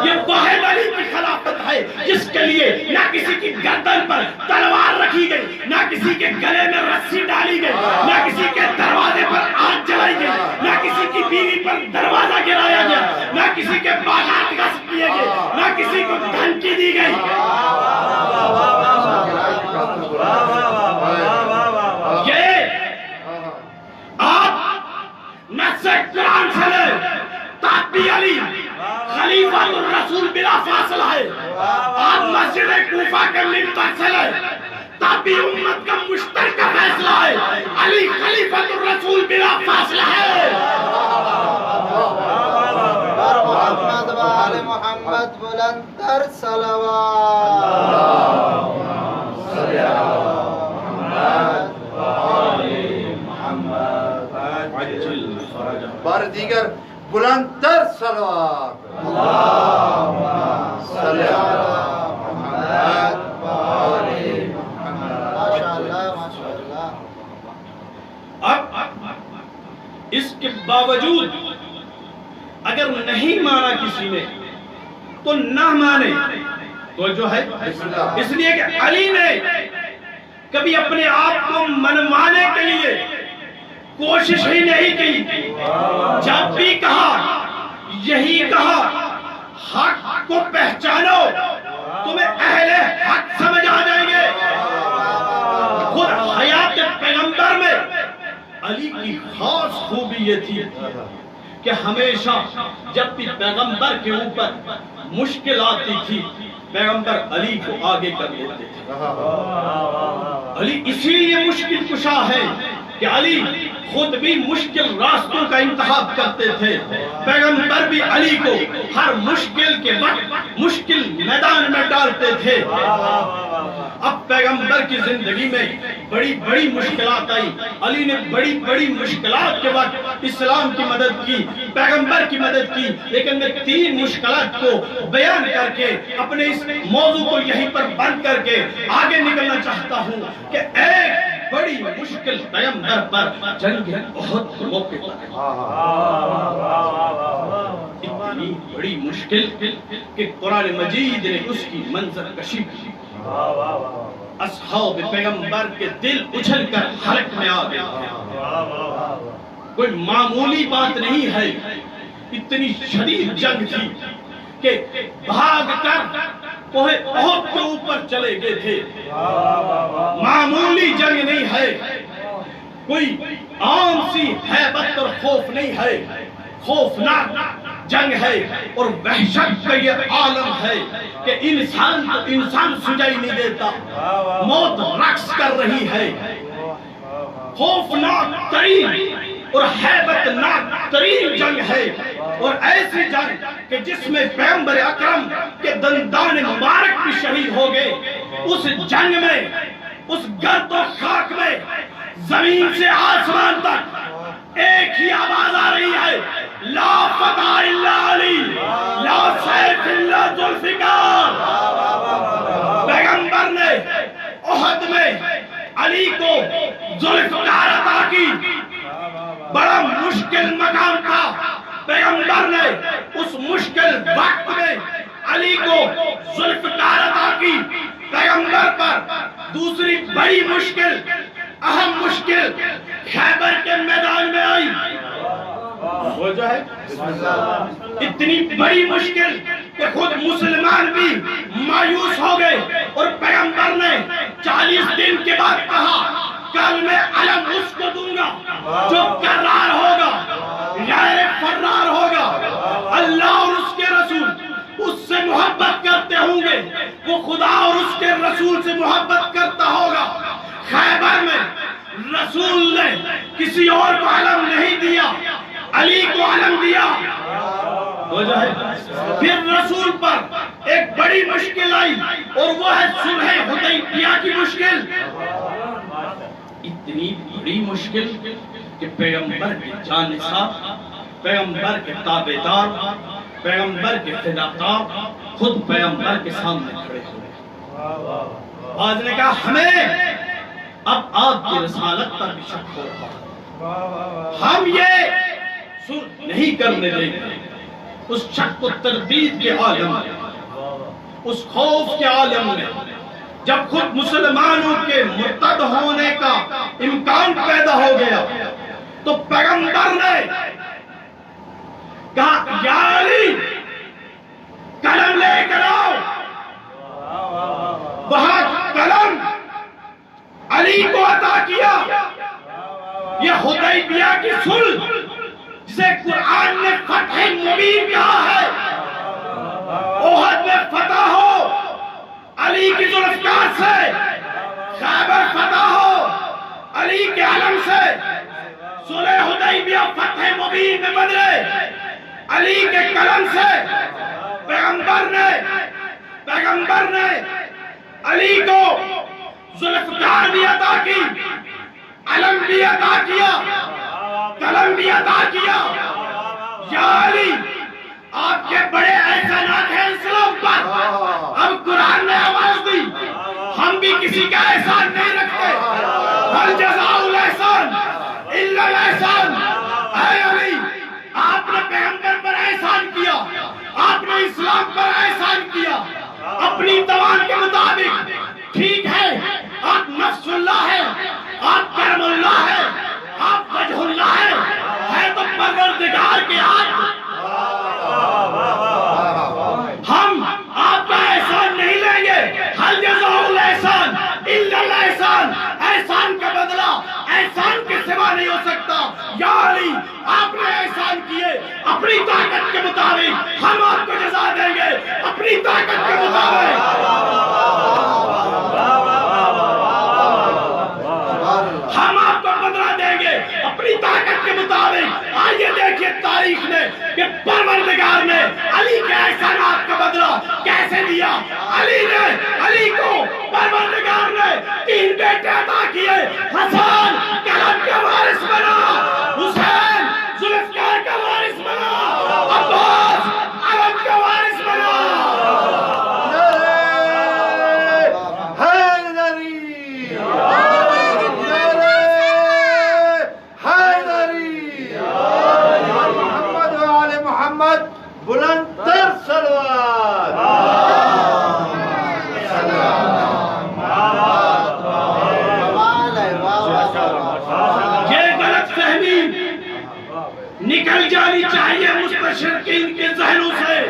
یہ واحد علی کی خلافت ہے جس کے لیے نہ کسی کی گردن پر تلوار رکھی گئی، نہ کسی کے گلے میں رسی ڈالی گئی، نہ کسی کے دروازے پر آگ جلائی گئی، نہ کسی کی بیوی پر دروازہ گرایا گیا، نہ کسی کے باغات غصب کیے گئے، نہ کسی کو دھمکی دی گئی۔ یہ آپ نص قرآن سے لے، تابعی علی خلیفہ الرسول بلا فاصلہ ہے، آپ مسجد کوفہ کے منبر سے لے، تابعی امت کا مشترکہ فیصلہ ہے، علی خلیفہ الرسول بلا فاصلہ ہے۔ محمد و آل محمد بلند تر صلوات۔ بار دیگر بلند تر صلوات۔ اللہم صلی علی محمد و آل محمد۔ کے باوجود اگر نہیں مانا کسی نے تو نہ مانے تو جو ہے اس لیے کہ علی نے کبھی اپنے آپ کو منوانے کے لیے کوشش ہی نہیں کی. جب بھی کہا یہی کہا حق کو پہچانو تمہیں اہل حق سمجھ آ جائیں گے. خود حیات پیغمبر میں علی کی خاص خوبی یہ تھی کہ ہمیشہ جب بھی پیغمبر کے اوپر مشکل آتی تھی پیغمبر علی کو آگے کر لیتے تھے. علی اسی لیے مشکل کشا ہے کہ علی خود بھی مشکل راستوں کا انتخاب کرتے تھے. پیغمبر بھی علی کو ہر مشکل کے وقت مشکل میدان میں ڈالتے تھے. اب پیغمبر کی زندگی میں بڑی بڑی مشکلات آئی. علی نے بڑی بڑی مشکلات کے وقت اسلام کی مدد کی, پیغمبر کی مدد کی. لیکن میں 3 مشکلات کو بیان کر کے اپنے اس موضوع کو یہیں پر بند کر کے آگے نکلنا چاہتا ہوں کہ ایک بڑی مشکل پیغمبر پر جنگ احد کے موقع پر اتنی بڑی مشکل کہ قرآن مجید نے اس کی منظر کشی کی. اصحاب پیغمبر کے دل اچھل کر حلق میں آ گئے. کوئی معمولی بات نہیں ہے, اتنی شدید جنگ تھی کہ بھاگ کر کوہ احد کے اوپر چلے گئے تھے. معمولی جنگ نہیں ہے, کوئی عام سی ہیبت اور خوف نہیں ہے, خوفناک جنگ ہے اور وحشت کا یہ عالم ہے کہ انسان تو انسان سجائی نہیں دیتا, موت رقص کر رہی ہے. خوفناک ترین اور ہیبت ناک ترین جنگ ہے, اور ایسی جنگ کہ جس میں پیغمبر اکرم کے دندان مبارک بھی شہید ہو گئے. اس جنگ میں, اس گرد و خاک میں زمین سے آسمان تک ایک ہی آواز آ رہی ہے, لا فتح الا علی, لا سیف الا ذوالفقار. پیغمبر نے احد میں علی کو ذوالفقار عطا کی. بڑا مشکل مقام تھا, پیغمبر نے اس مشکل وقت میں علی کو ذوالفقار عطا کی. پیغمبر پر دوسری بڑی مشکل, اہم مشکل خیبر کے میدان میں آئی. وہ جو ہے اتنی بڑی مشکل کہ خود مسلمان بھی مایوس ہو گئے, اور پیغمبر نے 40 دن کے بعد کہا کل میں علم اس کو دوں گا جو قرار ہوگا, غیر فرار ہوگا. اللہ اور اس کے رسول اس سے محبت کرتے ہوں گے, وہ خدا اور اس کے رسول سے محبت کرتا ہوگا. خیبر میں رسول نے کسی اور کو علم نہیں دیا, علی کو علم دیا. پھر رسول پر ایک بڑی مشکل آئی اور وہ ہے صلح حدیبیہ کی مشکل. اتنی بڑی مشکل کہ پیغمبر کے جانثار, پیغمبر کے تابعدار, پیغمبر کے فداکار خود پیغمبر کے سامنے کھڑے ہوئے. بعض نے کہا ہمیں اب آپ کی رسالت پر بھی شک ہو رہا, ہم یہ نہیں کرنے دیں گے. اس شک و تردید کے عالم میں, اس خوف کے عالم میں جب خود مسلمانوں کے مرتد ہونے کا امکان پیدا ہو گیا تو پیغمبر نے کہا یا علی قلم لے کر آؤ. وہاں قلم علی کو عطا کیا. یہ حدیبیہ کی صلح جسے قرآن نے فتح مبین کہا ہے, احد میں فتح ہو علی کی ذوالفقار سے, خیبر فتح ہو علی کے علم سے, صلح حدیبیہ فتح مبین میں بدلے علی کے قلم سے. پیغمبر نے علی کو ذوالفقار بھی عطا کی, علم بھی عطا کیا, قلم بھی عطا کیا. یا علی آپ کے بڑے احسانات ہیں اسلام پر, اب قرآن نے آواز دی ہم بھی کسی کا احسان نہیں رکھتے. هل جزاء الاحسان الا الاحسان. اے احسان کا بدلہ احسان کے سوا نہیں ہو سکتا. یا علی آپ نے احسان کیے اپنی طاقت کے مطابق، ہم آپ کو جزا دیں گے اپنی طاقت کے مطابق. ہم آپ کو بدلہ دیں گے اپنی طاقت کے مطابق. آئیے دیکھیے تاریخ میں کہ پروردگار نے علی کے احسانات کا بدلہ کیسے دیا. علی کو پروردگار نے 3 بیٹے عطا کیے. حسن قلم کا وارث بنا، حسین ذوالفقار کا وارث بنا، عباس علم کا وارث بنا. بلند تر صلوات. یہ غلط فہمی نکل جانی چاہیے مستشرقین کے ذہنوں سے،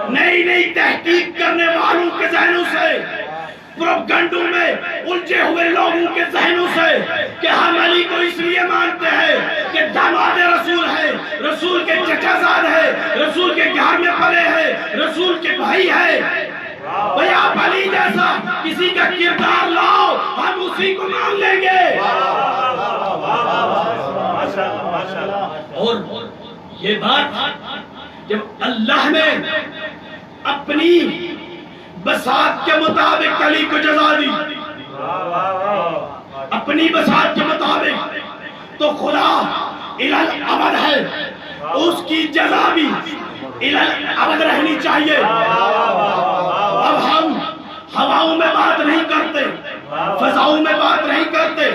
نئی نئی تحقیق کرنے والوں کے ذہنوں سے، پروپگنڈوں میں الجھے ہوئے لوگوں کے ذہنوں سے کہ ہم علی کو اس لیے مانتے ہیں کہ داماد رسول ہے، رسول کے چچا زاد ہے، رسول کے گھر میں پلے ہیں، رسول کے بھائی ہے. بھئی آپ علی جیسا کسی کا کردار لاؤ، ہم اسی کو مان لیں گے. اور یہ بات جب اللہ نے اپنی بساط کے مطابق علی کو جزا دی، اپنی بساط کے مطابق، تو خدا الالعبد ہے، اس کی جزا بھی الالعبد رہنی چاہیے. اب ہم ہواؤں میں بات نہیں کرتے، فضاؤں میں بات نہیں کرتے.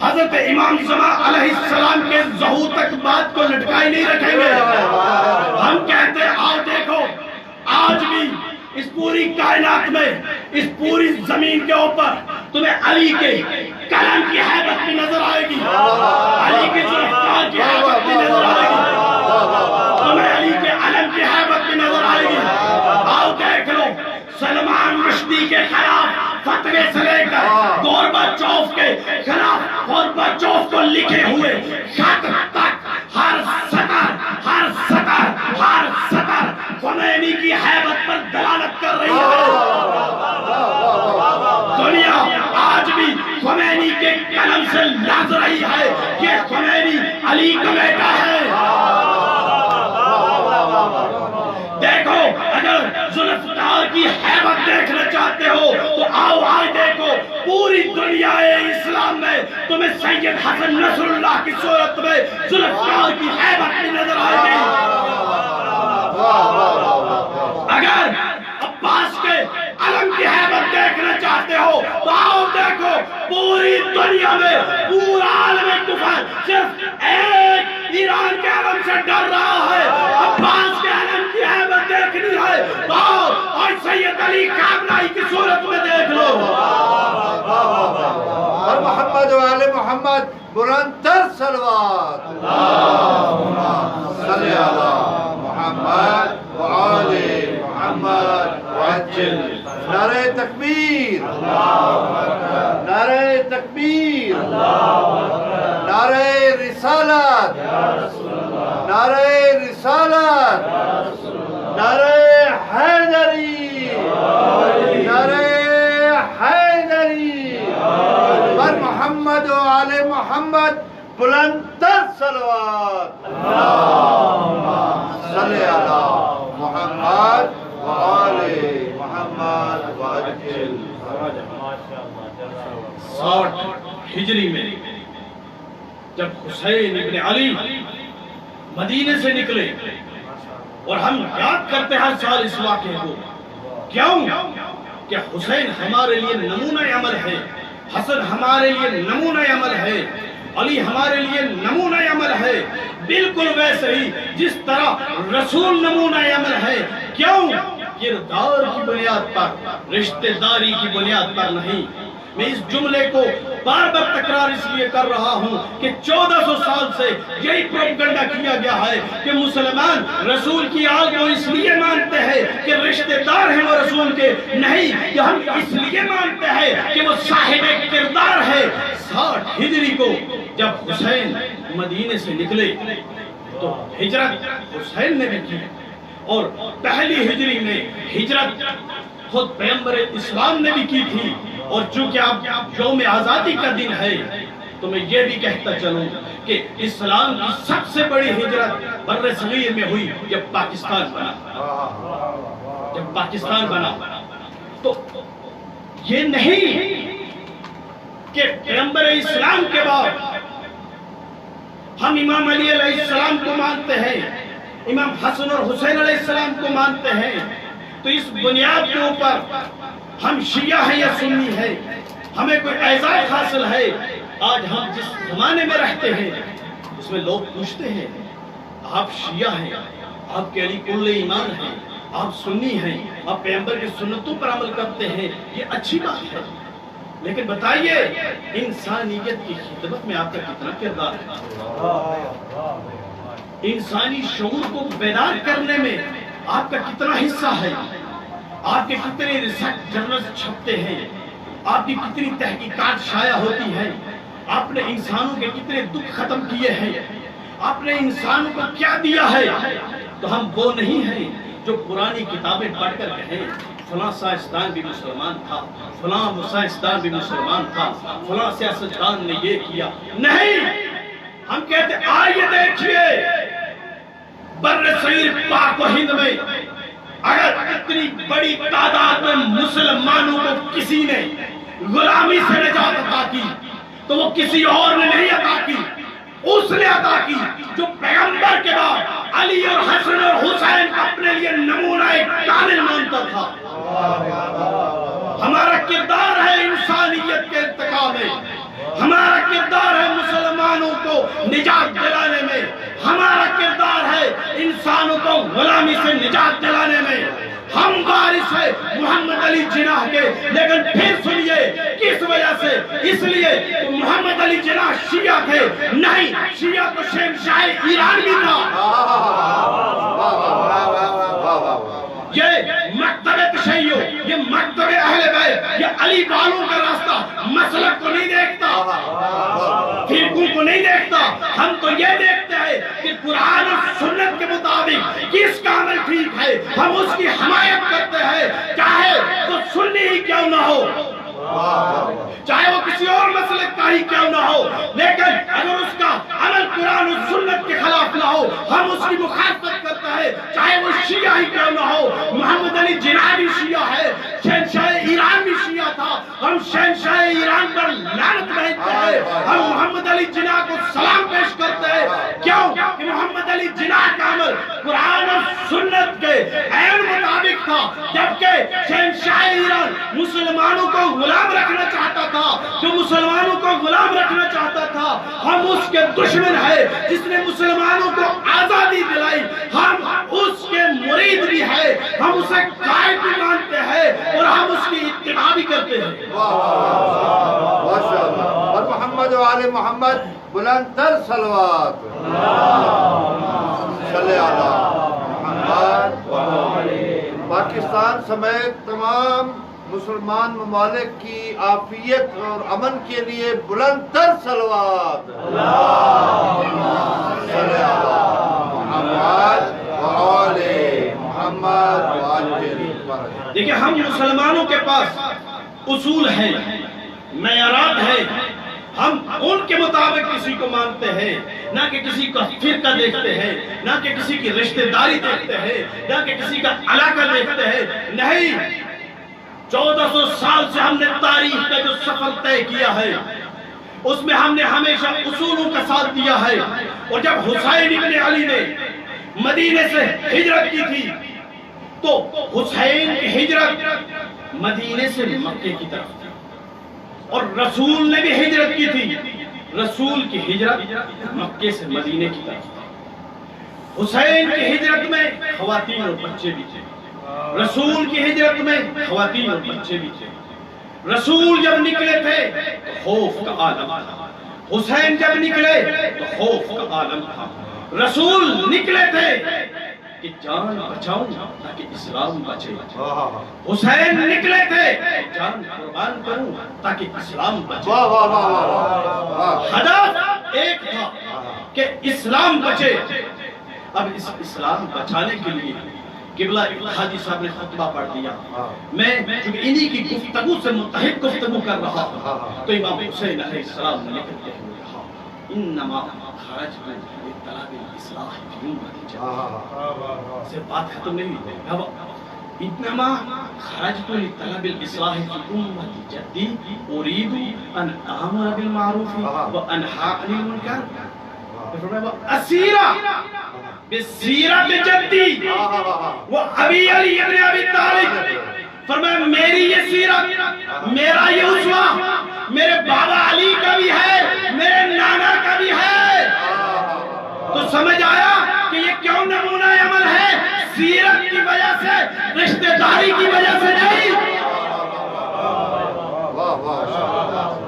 حضرت امام زمان علیہ السلام کے ظہور تک بات کو لٹکائی نہیں رکھیں گے. ہم کہتے ہیں آؤ دیکھو، آج بھی اس پوری کائنات میں، اس پوری زمین کے اوپر تمہیں علی کے کلام کی حیبت بھی نظر آئے گی، علی کے ذوالفقار کی حیبت بھی نظر آئے گی، تمہیں علی کے علم کی حیبت بھی نظر آئے گی. آؤ دیکھ لو، سلمان رشدی کے خلاف فتوے سے لے کر گورباچوف کے خلاف گورباچوف کو لکھے ہوئے خط تک ہر سطر خمینی کی حیبت پر دلالت کر رہی ہے. دنیا آج بھی خمینی کے قلم سے لرز رہی ہے کہ خمینی علی کا بیٹا ہے. دیکھو، اگر ذوالفقار کی حیبت دیکھنا چاہتے ہو تو آؤ دیکھو، پوری دنیا اسلام میں تمہیں سید حسن نصر اللہ کی صورت میں ذوالفقار کی حیبت بھی نظر آئے گی. اگر عباس کے علم کی حیبت دیکھنا چاہتے ہو تو آؤ دیکھو، پوری دنیا میں پورا عالم کفر صرف ایک ایران کے علم سے ڈر رہا ہے. عباس کے علم کی حیبت دیکھنی ہے تو آؤ اور سید علی کاملائی کی صورت میں دیکھ لو. اور محمد و آل محمد بلند تر صلوات. صلی اللہ محمد و آل محمد وعجل. نعرہ تکبیر، نعرہ تکبیر، نعرہ رسالت، نعرہ رسالت، نعرہ حیدری، نعرہ حیدری. بر محمد و آل محمد بلند تر صلوات. صلی اللہ محمد و آل محمد وعجل. 60 ہجری میں جب حسین ابن علی مدینے سے نکلے، اور ہم یاد کرتے ہیں ہر سال اس واقعے کو، کیوں کہ حسین ہمارے لیے نمونہ عمل ہے، حسن ہمارے لیے نمونہ عمل ہے، علی ہمارے لیے نمونہ عمل ہے. بالکل ویسے ہی جس طرح رسول نمونہ عمل ہے. کیوں؟ کردار کی بنیاد پر، رشتہ داری کی بنیاد پر نہیں. میں اس جملے کو بار بار تکرار اس لیے کر رہا ہوں کہ 1400 سال سے یہی پروپیگنڈا کیا گیا ہے کہ مسلمان رسول کی آل کو اس لیے مانتے ہیں کہ رشتہ دار ہیں وہ رسول کے، نہیں، کہ ہم اس لیے مانتے ہیں کہ وہ صاحب کردار ہے۔ 60 ہجری کو جب حسین مدینے سے نکلے تو ہجرت حسین نے بھی کی، اور پہلی ہجری میں ہجرت خود پیغمبر اسلام نے بھی کی تھی۔ اور چونکہ اب یوم آزادی کا دن ہے تو میں یہ بھی کہتا چلوں کہ اسلام کی سب سے بڑی ہجرت بر صغیر میں ہوئی جب پاکستان بنا۔ جب پاکستان بنا تو یہ نہیں کہ پیغمبر اسلام کے بعد ہم امام علی علیہ السلام کو مانتے ہیں، امام حسن اور حسین علیہ السلام کو مانتے ہیں، تو اس بنیاد کے اوپر ہم شیعہ ہیں یا سنی ہیں، ہمیں کوئی اعزاز حاصل ہے۔ آج ہم جس زمانے میں رہتے ہیں اس میں لوگ پوچھتے ہیں آپ شیعہ ہیں، آپ کے علی کل ایمان ہیں، آپ سنی ہیں، آپ پیغمبر کی سنتوں پر عمل کرتے ہیں، یہ اچھی بات ہے، لیکن بتائیے انسانیت کی خدمت میں آپ کا کتنا کردار ہے؟ انسانی شعور کو بیدار کرنے میں آپ کا کتنا حصہ ہے؟ آپ کے کتنے ریسرچ جرنلز چھپتے ہیں؟ آپ کی کتنی تحقیقات شائع ہوتی ہیں؟ آپ نے انسانوں کے کتنے دکھ ختم کیے ہیں؟ آپ نے انسانوں کو کیا دیا ہے؟ تو ہم وہ نہیں ہیں جو پرانی کتابیں پڑھ کر کہیں فلاں سائنسدان بھی مسلمان تھا، فلاں سائنسدان بھی مسلمان تھا، فلاں سیاستدان نے یہ کیا۔ نہیں، ہم کہتے آئیے دیکھیے بر صغیر پاک و ہند میں اگر اتنی بڑی تعداد میں مسلمانوں کو کسی نے غلامی سے نجات عطا کی تو وہ کسی اور نے نہیں عطا کی، اس نے عطا کی جو پیغمبر کے بعد علی اور حسن اور حسین اپنے لیے نمونہ کامل مانتا تھا۔ ہمارا کردار ہے انسانیت کے ارتقاء میں، ہمارا کردار ہے مسلمانوں کو نجات دلانے میں، ہمارا کردار ہے انسانوں کو غلامی سے نجات دلانے میں۔ ہم وارث ہیں محمد علی جناح کے، لیکن پھر سنیے کس وجہ سے؟ اس لیے کہ محمد علی جناح شیعہ تھے؟ نہیں، شیعہ تو شہنشاہ ایران بھی تھا۔ یہ مکتب تشیع، یہ مکتب اہل بیت، یہ علی والوں کا راستہ مسلک کو نہیں دیکھتا، فرقوں کو نہیں دیکھتا، ہم تو یہ دیکھتے ہیں کہ قرآن اور سنت کے مطابق کس کا عمل ٹھیک ہے، ہم اس کی حمایت کرتے ہیں، چاہے وہ سنی ہی کیوں نہ ہو، چاہے وہ کسی اور مسلک کا ہی کیوں نہ ہو، لیکن اگر اس کا عمل قرآن و سنت کے خلاف نہ ہو ہم اس کی مخالفت کرتے ہیں، چاہے وہ شیعہ ہی کیوں نہ ہو۔ محمد علی جناح بھی شیعہ ہے، شہنشاہ ایران بھی شیعہ تھا، ہم شہنشاہ ایران پر لعنت بھیجتے ہیں، ہم محمد علی جناح کو سلام پیش کرتے ہیں، کیوں کہ محمد علی جناح کا عمل قرآن اور سنت کے عین مطابق تھا، جبکہ شہنشاہ ایران مسلمانوں کو غلام رکھنا چاہتا تھا، جو مسلمانوں کو غلام رکھنا چاہتا تھا ہم اس کے دشمن ہیں، جس نے مسلمانوں کو آزادی دلائی ہم اس کے مرید بھی ہیں، ہم اسے قائد بھی مانتے ہیں اور ہم اس کی اتباع بھی کرتے ہیں۔ اور محمد و آل محمد بلند تر صلوات صلی اللہ محمد و پاکستان سمیت تمام مسلمان ممالک کی عافیت اور امن کے لیے بلند تر صلوات صلی اللہ محمد و آل محمد و آل۔ دیکھیں ہم مسلمانوں کے پاس اصول ہیں، معیارات ہیں، ہم ان کے مطابق کسی کو مانتے ہیں، نہ کہ کسی کا فرقہ دیکھتے ہیں، نہ کہ کسی کی رشتہ داری دیکھتے ہیں، نہ کہ کسی کا علاقہ دیکھتے ہیں۔ نہیں، 1400 سال سے ہم نے تاریخ کا جو سفر طے کیا ہے اس میں ہم نے ہمیشہ اصولوں کا ساتھ دیا ہے، اور جب حسین ابن علی نے مدینے سے ہجرت کی تھی تو حسین کی ہجرت مدینے سے مکے کی طرف تھی، اور رسول نے بھی ہجرت کی تھی، رسول کی ہجرت مکے سے مدینے کی طرف تھی۔ حسین کی ہجرت میں خواتین اور بچے بھی تھے، رسول کی ہجرت میں خواتین اور بچے بھی تھے، رسول جب نکلے تھے تو خوف کا عالم تھا، حسین جب نکلے تو خوف کا عالم تھا۔ رسول نکلے تھے کہ جان بچاؤں تاکہ اسلام بچے، حسین نکلے تھے کہ جان قربان کروں تاکہ اسلام بچے۔ ہدف ایک تھا کہ اسلام بچے۔ اب اس اسلام بچانے کے لیے قبلہ حاجی صاحب نے خطبہ پڑھ دیا، میں چونکہ انہی کی گفتگو سے متحد گفتگو کر رہا ہوں تو امام حسین علیہ السلام نے لکھتے ہوئے کہا انما خرجت لطلب الاصلاح فی امتی جدی، سے بات ختم نہیں ہوئی، انما خرجت لطلب الاصلاح فی امتی جدی اريد ان امر بالمعروف وانهى عن المنکر اسیرہ بسیرت جدی وہ ابی علی ابن ابی طالب، فرمایا میری یہ سیرت، میرا یہ اسوہ میرے بابا علی کا بھی ہے، میرے نانا کا بھی ہے۔ تو سمجھ آیا کہ یہ کیوں نمونہ عمل ہے؟ سیرت کی وجہ سے، رشتہ داری کی وجہ سے نہیں۔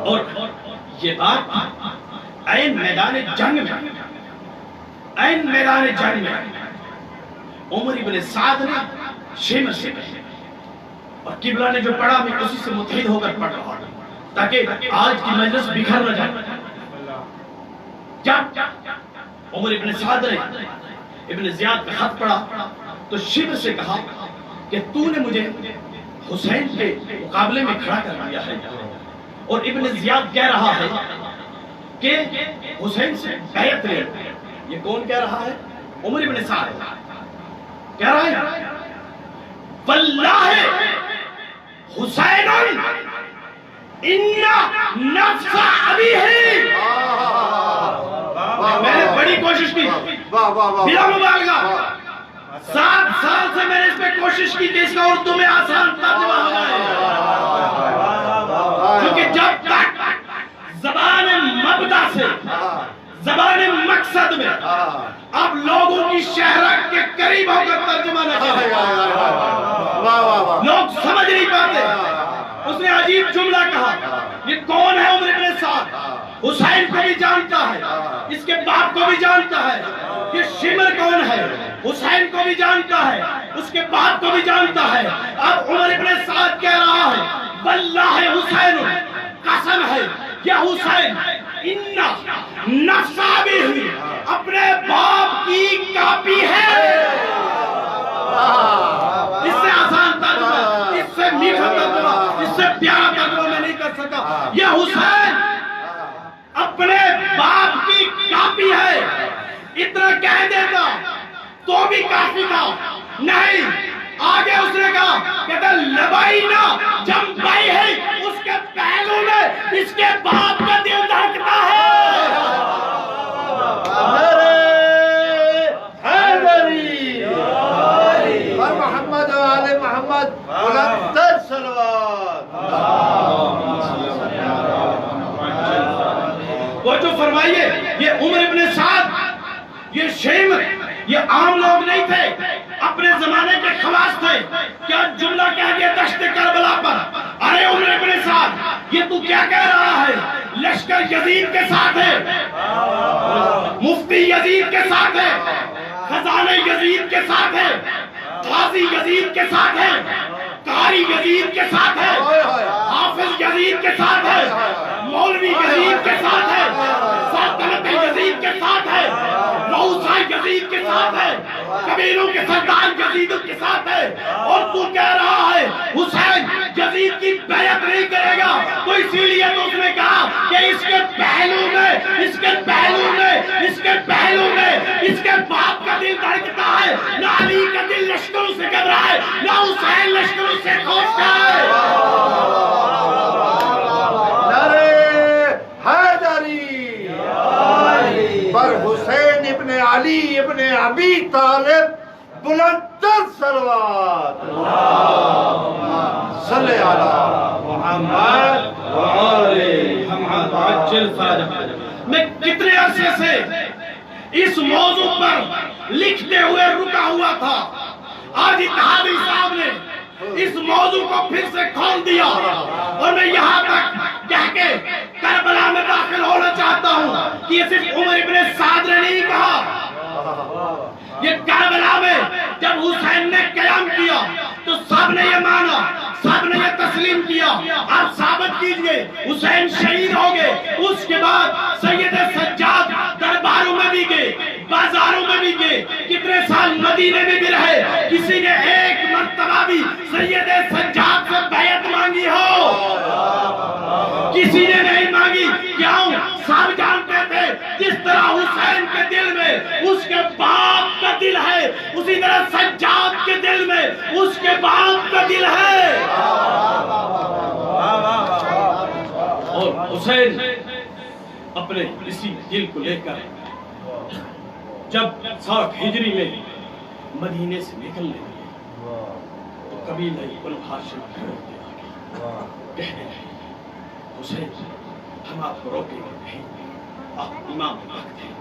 اور یہ بات عین میدان جنگ میں، عین میدان جنگ میں عمر ابن سعد نے شمر سے کہے اور قبلہ نے جو پڑھا میں اسی سے متحد ہو کر پڑھ رہا ہوں تاکہ آج کی مجلس بکھر نہ جائے۔ جب عمر ابن سعد نے ابن زیاد کا خط پڑھا تو شمر سے کہا کہ تو نے مجھے حسین کے مقابلے میں کھڑا کر دیا ہے، اور ابن زیاد کہہ رہا ہے کہ حسین سے بیعت لے۔ یہ کون کہہ رہا ہے؟ عمر ابن سعد کہہ رہا ہے واللہ حسین ان نفس ابی ہے۔ میں نے بڑی کوشش کی بلا مبالغہ، 7 سال سے میں نے اس پہ کوشش کی کہ اس کا اردو میں آسان ترجمہ ہو جائے، کیونکہ جب تک زبان مبدا سے زبان مقصد میں اب لوگوں کی شہرت کے قریب ہو کر ترجمہ نہ کرے لوگ سمجھ نہیں پاتے۔ اس نے عجیب جملہ کہا، یہ کون ہے عمر ابن سعد؟ حسین کو بھی جانتا ہے، اس کے باپ کو بھی جانتا ہے، یہ شمر کون ہے؟ حسین کو بھی جانتا ہے، اس کے باپ کو بھی جانتا ہے۔ اب عمر ابن سعد کہہ رہا ہے واللہ حسین، قسم ہے یہ حسین ان نفس ابی ہوئی، اپنے باپ کی کاپی ہے۔ اس سے آسان ترجمہ، اس سے میٹھا ترجمہ، اس سے پیارا ترجمہ میں نہیں کر سکا۔ یہ حسین اپنے باپ کی کاپی ہے، اتنا کہہ دیتا تو بھی کافی تھا، نہیں آگے اس نے کہا کہ لبائی نہ جمبائی ہے، اس کے پہلو میں اس کے باپ کا دل دھڑکتا ہے۔ حیدری اور محمد و آل محمد بلندر صلوات۔ وہ جو فرمائیے یہ عمر ابن سعد، یہ شیمر، یہ عام لوگ نہیں تھے، اپنے زمانے کے خواص تھے۔ کیا جملہ کہہ دیا دشت کربلا پر، ارے عمر ابن سعد یہ تو کیا کہہ رہا ہے؟ لشکر یزید کے ساتھ ہے، مفتی یزید کے ساتھ ہے، خزانہ یزید کے ساتھ ہے، قاضی یزید کے ساتھ ہے، قاری یزید کے ساتھ ہے، حافظ یزید کے ساتھ ہے، مولوی یزید کے ساتھ ہے، سلطنت یزید کے ساتھ ہے، روسا یزید کے ساتھ ہے، قبیلوں کے سردار یزید کے ساتھ ہے، اور تو کہہ رہا ہے حسین یزید کی بیعت نہیں کرے گا۔ تو اسی لیے تو اس نے کہا کہ اس کے پہلو میں، اس کے پہلو میں، اس کے پہلو میں اس کے باپ کا دل دھڑکتا ہے۔ نہ علی کا دل لشکروں سے گھبرائے، نہ حسین لشکروں سے خوف کھائے۔ حیدری پر حسین ابن علی ابن ابی طالب بلندر صلوات۔ صلی علی محمد و آل محمد عجل فرجہ۔ میں کتنے عرصے سے اس موضوع پر لکھتے ہوئے رکا ہوا تھا، آج اتحادی صاحب نے اس موضوع کو پھر سے کھول دیا اور میں یہاں تک کہہ کے کربلا میں داخل ہونا چاہتا ہوں کہ یہ صرف عمر ابن سعد نے نہیں کہا، یہ کربلا میں جب حسین نے قیام کیا تو سب نے یہ مانا، سب نے یہ تسلیم کیا۔ آپ ثابت کیجئے حسین شہید ہو گئے، اس کے بعد سید سجاد درباروں میں بھی گئے، بازاروں میں بھی گئے، کتنے سال مدینے میں بھی رہے، کسی نے ایک مرتبہ بھی سید سجاد سے بیعت مانگی ہو؟ کسی نے نہیں مانگی۔ کیوں؟ سب جانتے تھے جس طرح حسین کے دل میں اس کے باپ کا دل ہے، اسی طرح سجاد کے دل میں اس کے باپ کا دل ہے۔ اور حسین اپنے اسی دل کو لے کر جب 60 ہجری میں مدینے سے نکلنے لگے تو قبیلہ بنو ہاشم کھڑے آگے کہنے لگے حسین ہم آپ کو روکیں گے نہیں، آپ امام وقت ہیں،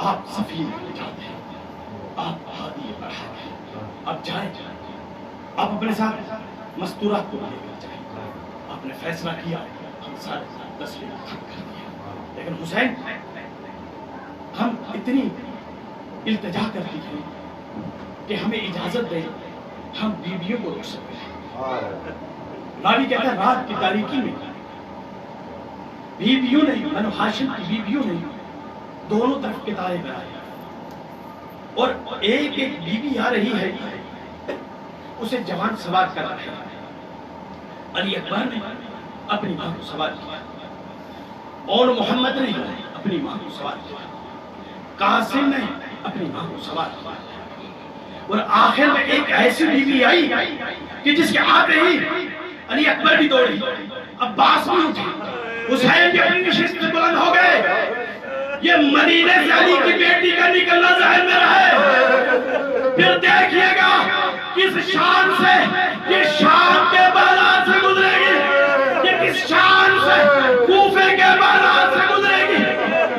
آپ سفیر نجات ہیں، آپ ہادی برحق ہیں، آپ جائیں آپ اپنے ساتھ مستورات کو لے کر جائیں۔ آپ نے فیصلہ کیا، ہم سارے تسلیم ختم کر دیا، لیکن حسین ہم اتنی التجا کرتی ہیں کہ ہمیں اجازت دیں ہم بیویوں کو روک سکتے ہیں۔ راوی کہتا ہے رات کی تاریکی میں بیویوں نے، بنو ہاشم کی بیویوں نے دونوں طرف کتاریں بنائی اور ایک ایک بیوی آ رہی ہے، اسے جوان سوار کر رہے ہیں۔ علی اکبر نے اپنی ماں کو سوار کیا اور محمد نے اپنی ماں کو سوار کیا، قاسم نے اپنی ماں کو سوار کیا، اور آخر میں ایک ایسی بیوی آئی کہ جس کے آتے ہی علی اکبر بھی دوڑی، عباس بھی اٹھے، حسین بھی اپنی نشست سے بلند ہو گئے۔ یہ مدینے سے علی کی بیٹی کا نکلنا ذہن میں رہے۔ پھر دیکھیے گا کس شان سے یہ شام کے بازار سے گزرے گی، یہ کس شان سے کوفے کے بازار سے گزرے گی۔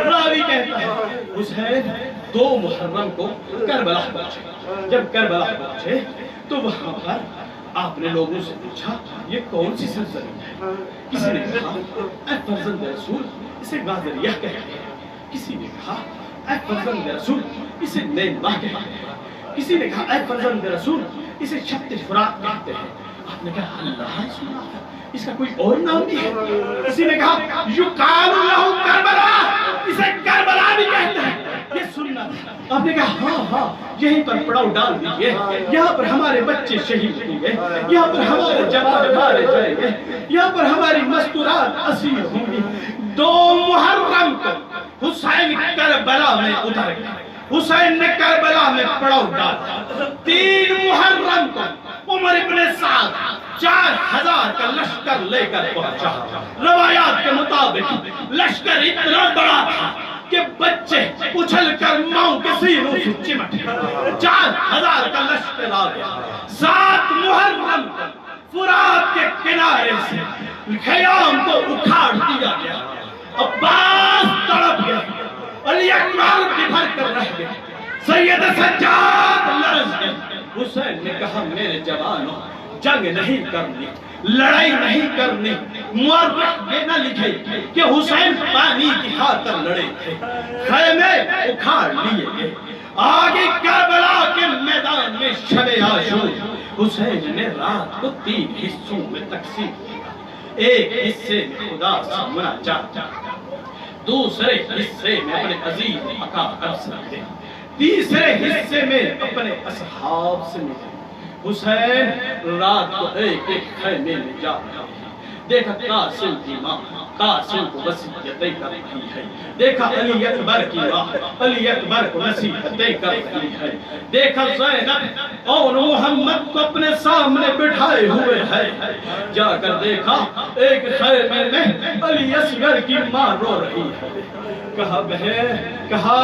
راوی کہتا ہے حسین 2 محرم کو کربلا پہنچے۔ جب کربلا پہنچے تو وہاں پر آپ نے لوگوں سے پوچھا یہ کون سی سرزمین ہے؟ کسی نے کہا اے فرزند رسول اسے غازریہ کہتے ہیں، کسی نے کہا اے فرزند رسول اسے نینوا کہتے ہیں، کسی نے کہا اے فرزند رسول اسے شط فرات کہتے ہیں۔ آپ نے کہا اللہ سنا اس کا کوئی اور نام بھی ہے؟ کسی نے کہا یقال لہ کربلا، اسے کربلا بھی کہتے ہیں۔ یہ سننا تھا۔ آپ نے کہا ہاں یہیں پر پڑاؤ ڈال دیجئے، یہاں پر ہمارے بچے شہید ہوں گے، یہاں پر ہمارے جوان مارے جائیں گے، یہاں پر ہماری مستورات اسیر ہوں گی۔ 2 محرم کو حسین کربلا میں اتر گئے، حسین نے کربلا میں پڑاؤ ڈالا۔ 3 محرم کو عمر ابن سعد 4000 کا لشکر لے کر پہنچا۔ روایات کے مطابق لشکر اتنا بڑا تھا کہ بچے اچھل کر ماؤں کے سینوں سے چمٹ گئے۔ 4000 کا لشکر آ گیا۔ 7 محرم کو فرات کے کنارے سے خیام کو اکھاڑ دیا گیا۔ عباس تڑپ گیا، علی اکبر بکھر کر رہ گئے، سید سجاد لرز گئے۔ حسین نے کہا میرے جوانوں جنگ نہیں کرنی، لڑائی نہیں کرنی۔ مورخ یہ نہ لکھے کہ حسین پانی کی خاطر لڑے تھے، خیمے اکھاڑ لیے گئے۔ آگے کربلا کے میدان میں شب عاشور حسین نے رات کو 3 حصوں میں تقسیم کیا۔ ایک حصے میں خدا سے مناجات، دوسرے حصے میں اپنے عزیز آقا عرض رکھے، تیسرے حصے میں اپنے اصحاب سے ملے۔ حسین رات کو ایک ایک خیمے میں جا رہا ہے۔ دیکھا قاسم کی ماں قاسم کو وصیتیں کر رہی ہے، دیکھا علی اکبر کی ماں علی اکبر کو نصیحتیں کر رہی ہے، دیکھا زینب اور محمد کو اپنے سامنے بٹھائے ہوئے ہے۔ جا کر دیکھا ایک خیمے میں علی اصغر کی ماں رو رہی ہے۔ کہا بہن، کہا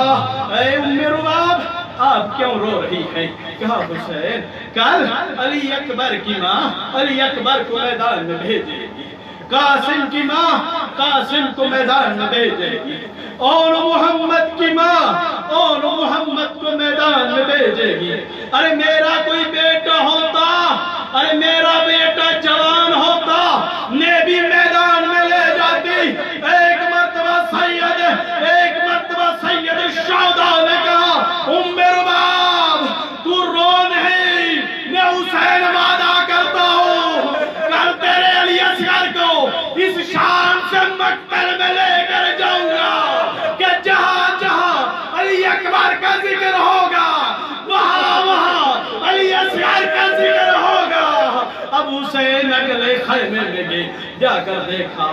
اے ام رواب آپ کیوں رو رہی ہیں؟ کہا حسین کل علی اکبر کی ماں علی اکبر کو میدان میں بھیجے گی، قاسم کی ماں قاسم کو میدان میں بھیجے گی، اور محمد کی ماں اور محمد کو میدان میں بھیجے گی۔ ارے میرا کوئی بیٹا ہوتا، ارے مقبر میں لے کر جاؤں گا کہ جہاں جہاں علی اکبر کا ذکر ہوگا وہاں وہاں علی اصغر کا ذکر ہوگا۔ اب حسین اگلے خیمے میں گئے، جا کر دیکھا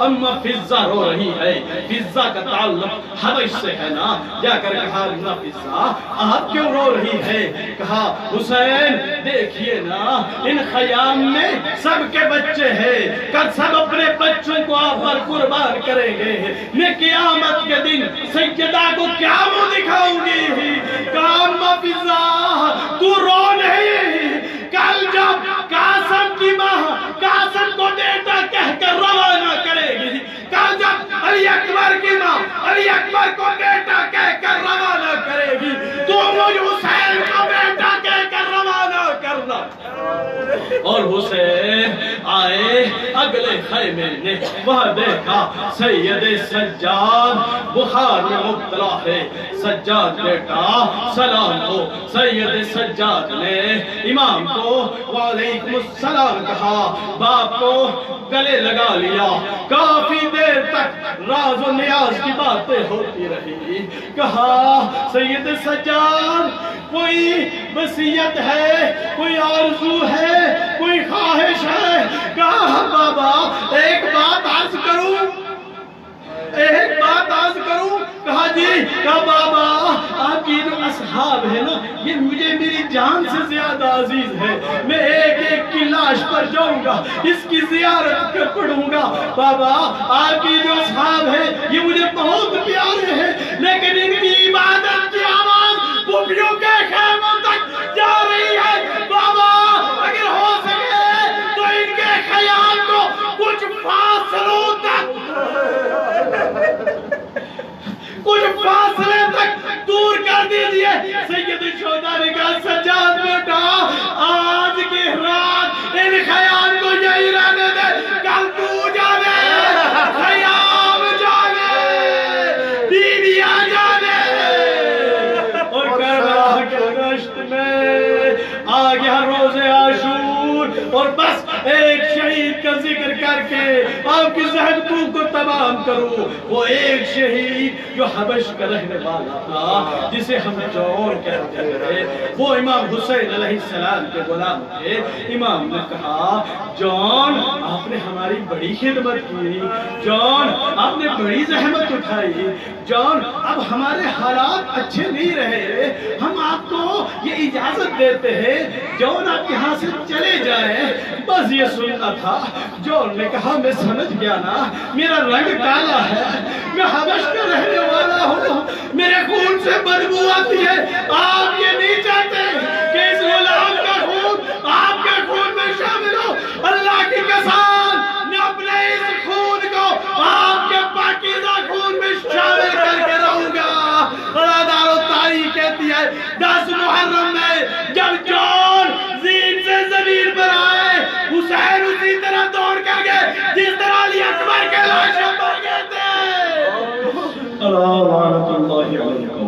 اما فضہ رو رہی ہے، فضہ کا تعلق حبش سے ہے نا، جا کر کہا اما فضہ آپ کیوں رو رہی ہے؟ کہا حسین دیکھیے نا ان خیام میں سب کے بچے ہیں، کل سب اپنے بچوں کو آپ پر قربان کریں گے، میں قیامت کے دن سیدہ کو کیا منہ دکھاؤں گی؟ کہا اما فضہ تو رو نہیں، کل جب قاسم کی ماں قاسم کو بیٹا کہہ کر روانہ کرے گی، کل جب علی اکبر کی ماں علی اکبر کو بیٹا کہہ کر روانہ کرے گی، تو مجھ حسین کو بیٹا کہہ کر روانہ کرنا۔ اور حسین آئے اگلے خیمے نے، وہاں دیکھا سید سجاد بخار میں مبتلا ہے، سجاد بیٹا سلام ہو۔ سید سجاد نے امام کو وعلیکم السلام کہا، باپ کو گلے لگا لیا، کافی دیر تک راز و نیاز کی باتیں ہوتی رہی۔ کہا سید سجاد کوئی وصیت ہے، کوئی آرزو ہے، کوئی خواہش ہے؟ کہا بابا ایک بات عرض کروں، ایک بات عرض کروں؟ کہا جی۔ کہا بابا آپ کی جو اصحاب ہے نا یہ مجھے میری جان سے زیادہ عزیز ہے، میں ایک ایک کی لاش پر جاؤں گا، اس کی زیارت کر پڑھوں گا۔ بابا آپ کی جو اصحاب ہے یہ مجھے بہت پیارے ہیں، لیکن ان کی عبادت کی آواز پھوپھیوں کے خیموں تک جا رہی ہے۔ بابا اگر ہو سکے تو ان کے خیال کو کچھ فاصلوں تک دور کر دیجئے۔ سید شہداء نے کہا سجاد بیٹا آج کی رات ان خیام کو یہی رہنے دے، کل تو جانے، خیام جانے، بیویاں جانے۔ اور کربلا کے دشت میں آ گیا روز عاشور، اور بس ایک شہید کا ذکر کر کے آپ کی زحمتوں کو تمام کروں۔ وہ ایک شہید جو حبش کا رہنے والا تھا، جسے ہم جون کہتے تھے، وہ امام حسین علیہ السلام کے غلام تھے۔ امام نے کہا جون آپ نے ہماری بڑی خدمت کی، جون آپ نے بڑی زحمت اٹھائی، جون اب ہمارے حالات اچھے نہیں رہے، ہم آپ کو یہ اجازت دیتے ہیں جون آپ یہاں سے چلے جائیں، بس یہ سننا تھا۔ جون نے کہا میں سمجھ گیا نا، میرا رنگ کالا ہے، میں حبش کا رہنے والا ہوں، میرے خون سے بدبو آتی ہے، آپ یہ نہیں چاہتے کہ اس غلام کا خون آپ کے خون میں شامل ہو۔ اللہ کی قسم میں اپنے اس خون کو آپ کے پاکیزہ خون میں شامل کر کے رہوں گا۔ برادر و تاریخ کہتی ہے 10 محرم میں جب جون زین سے زمین پر آئے، حسین اسی طرح دوڑ کر گئے جس طرح علی اکبر کے لاشوں پر گئے تھے۔ اللہ لعنت اللہ علیکم۔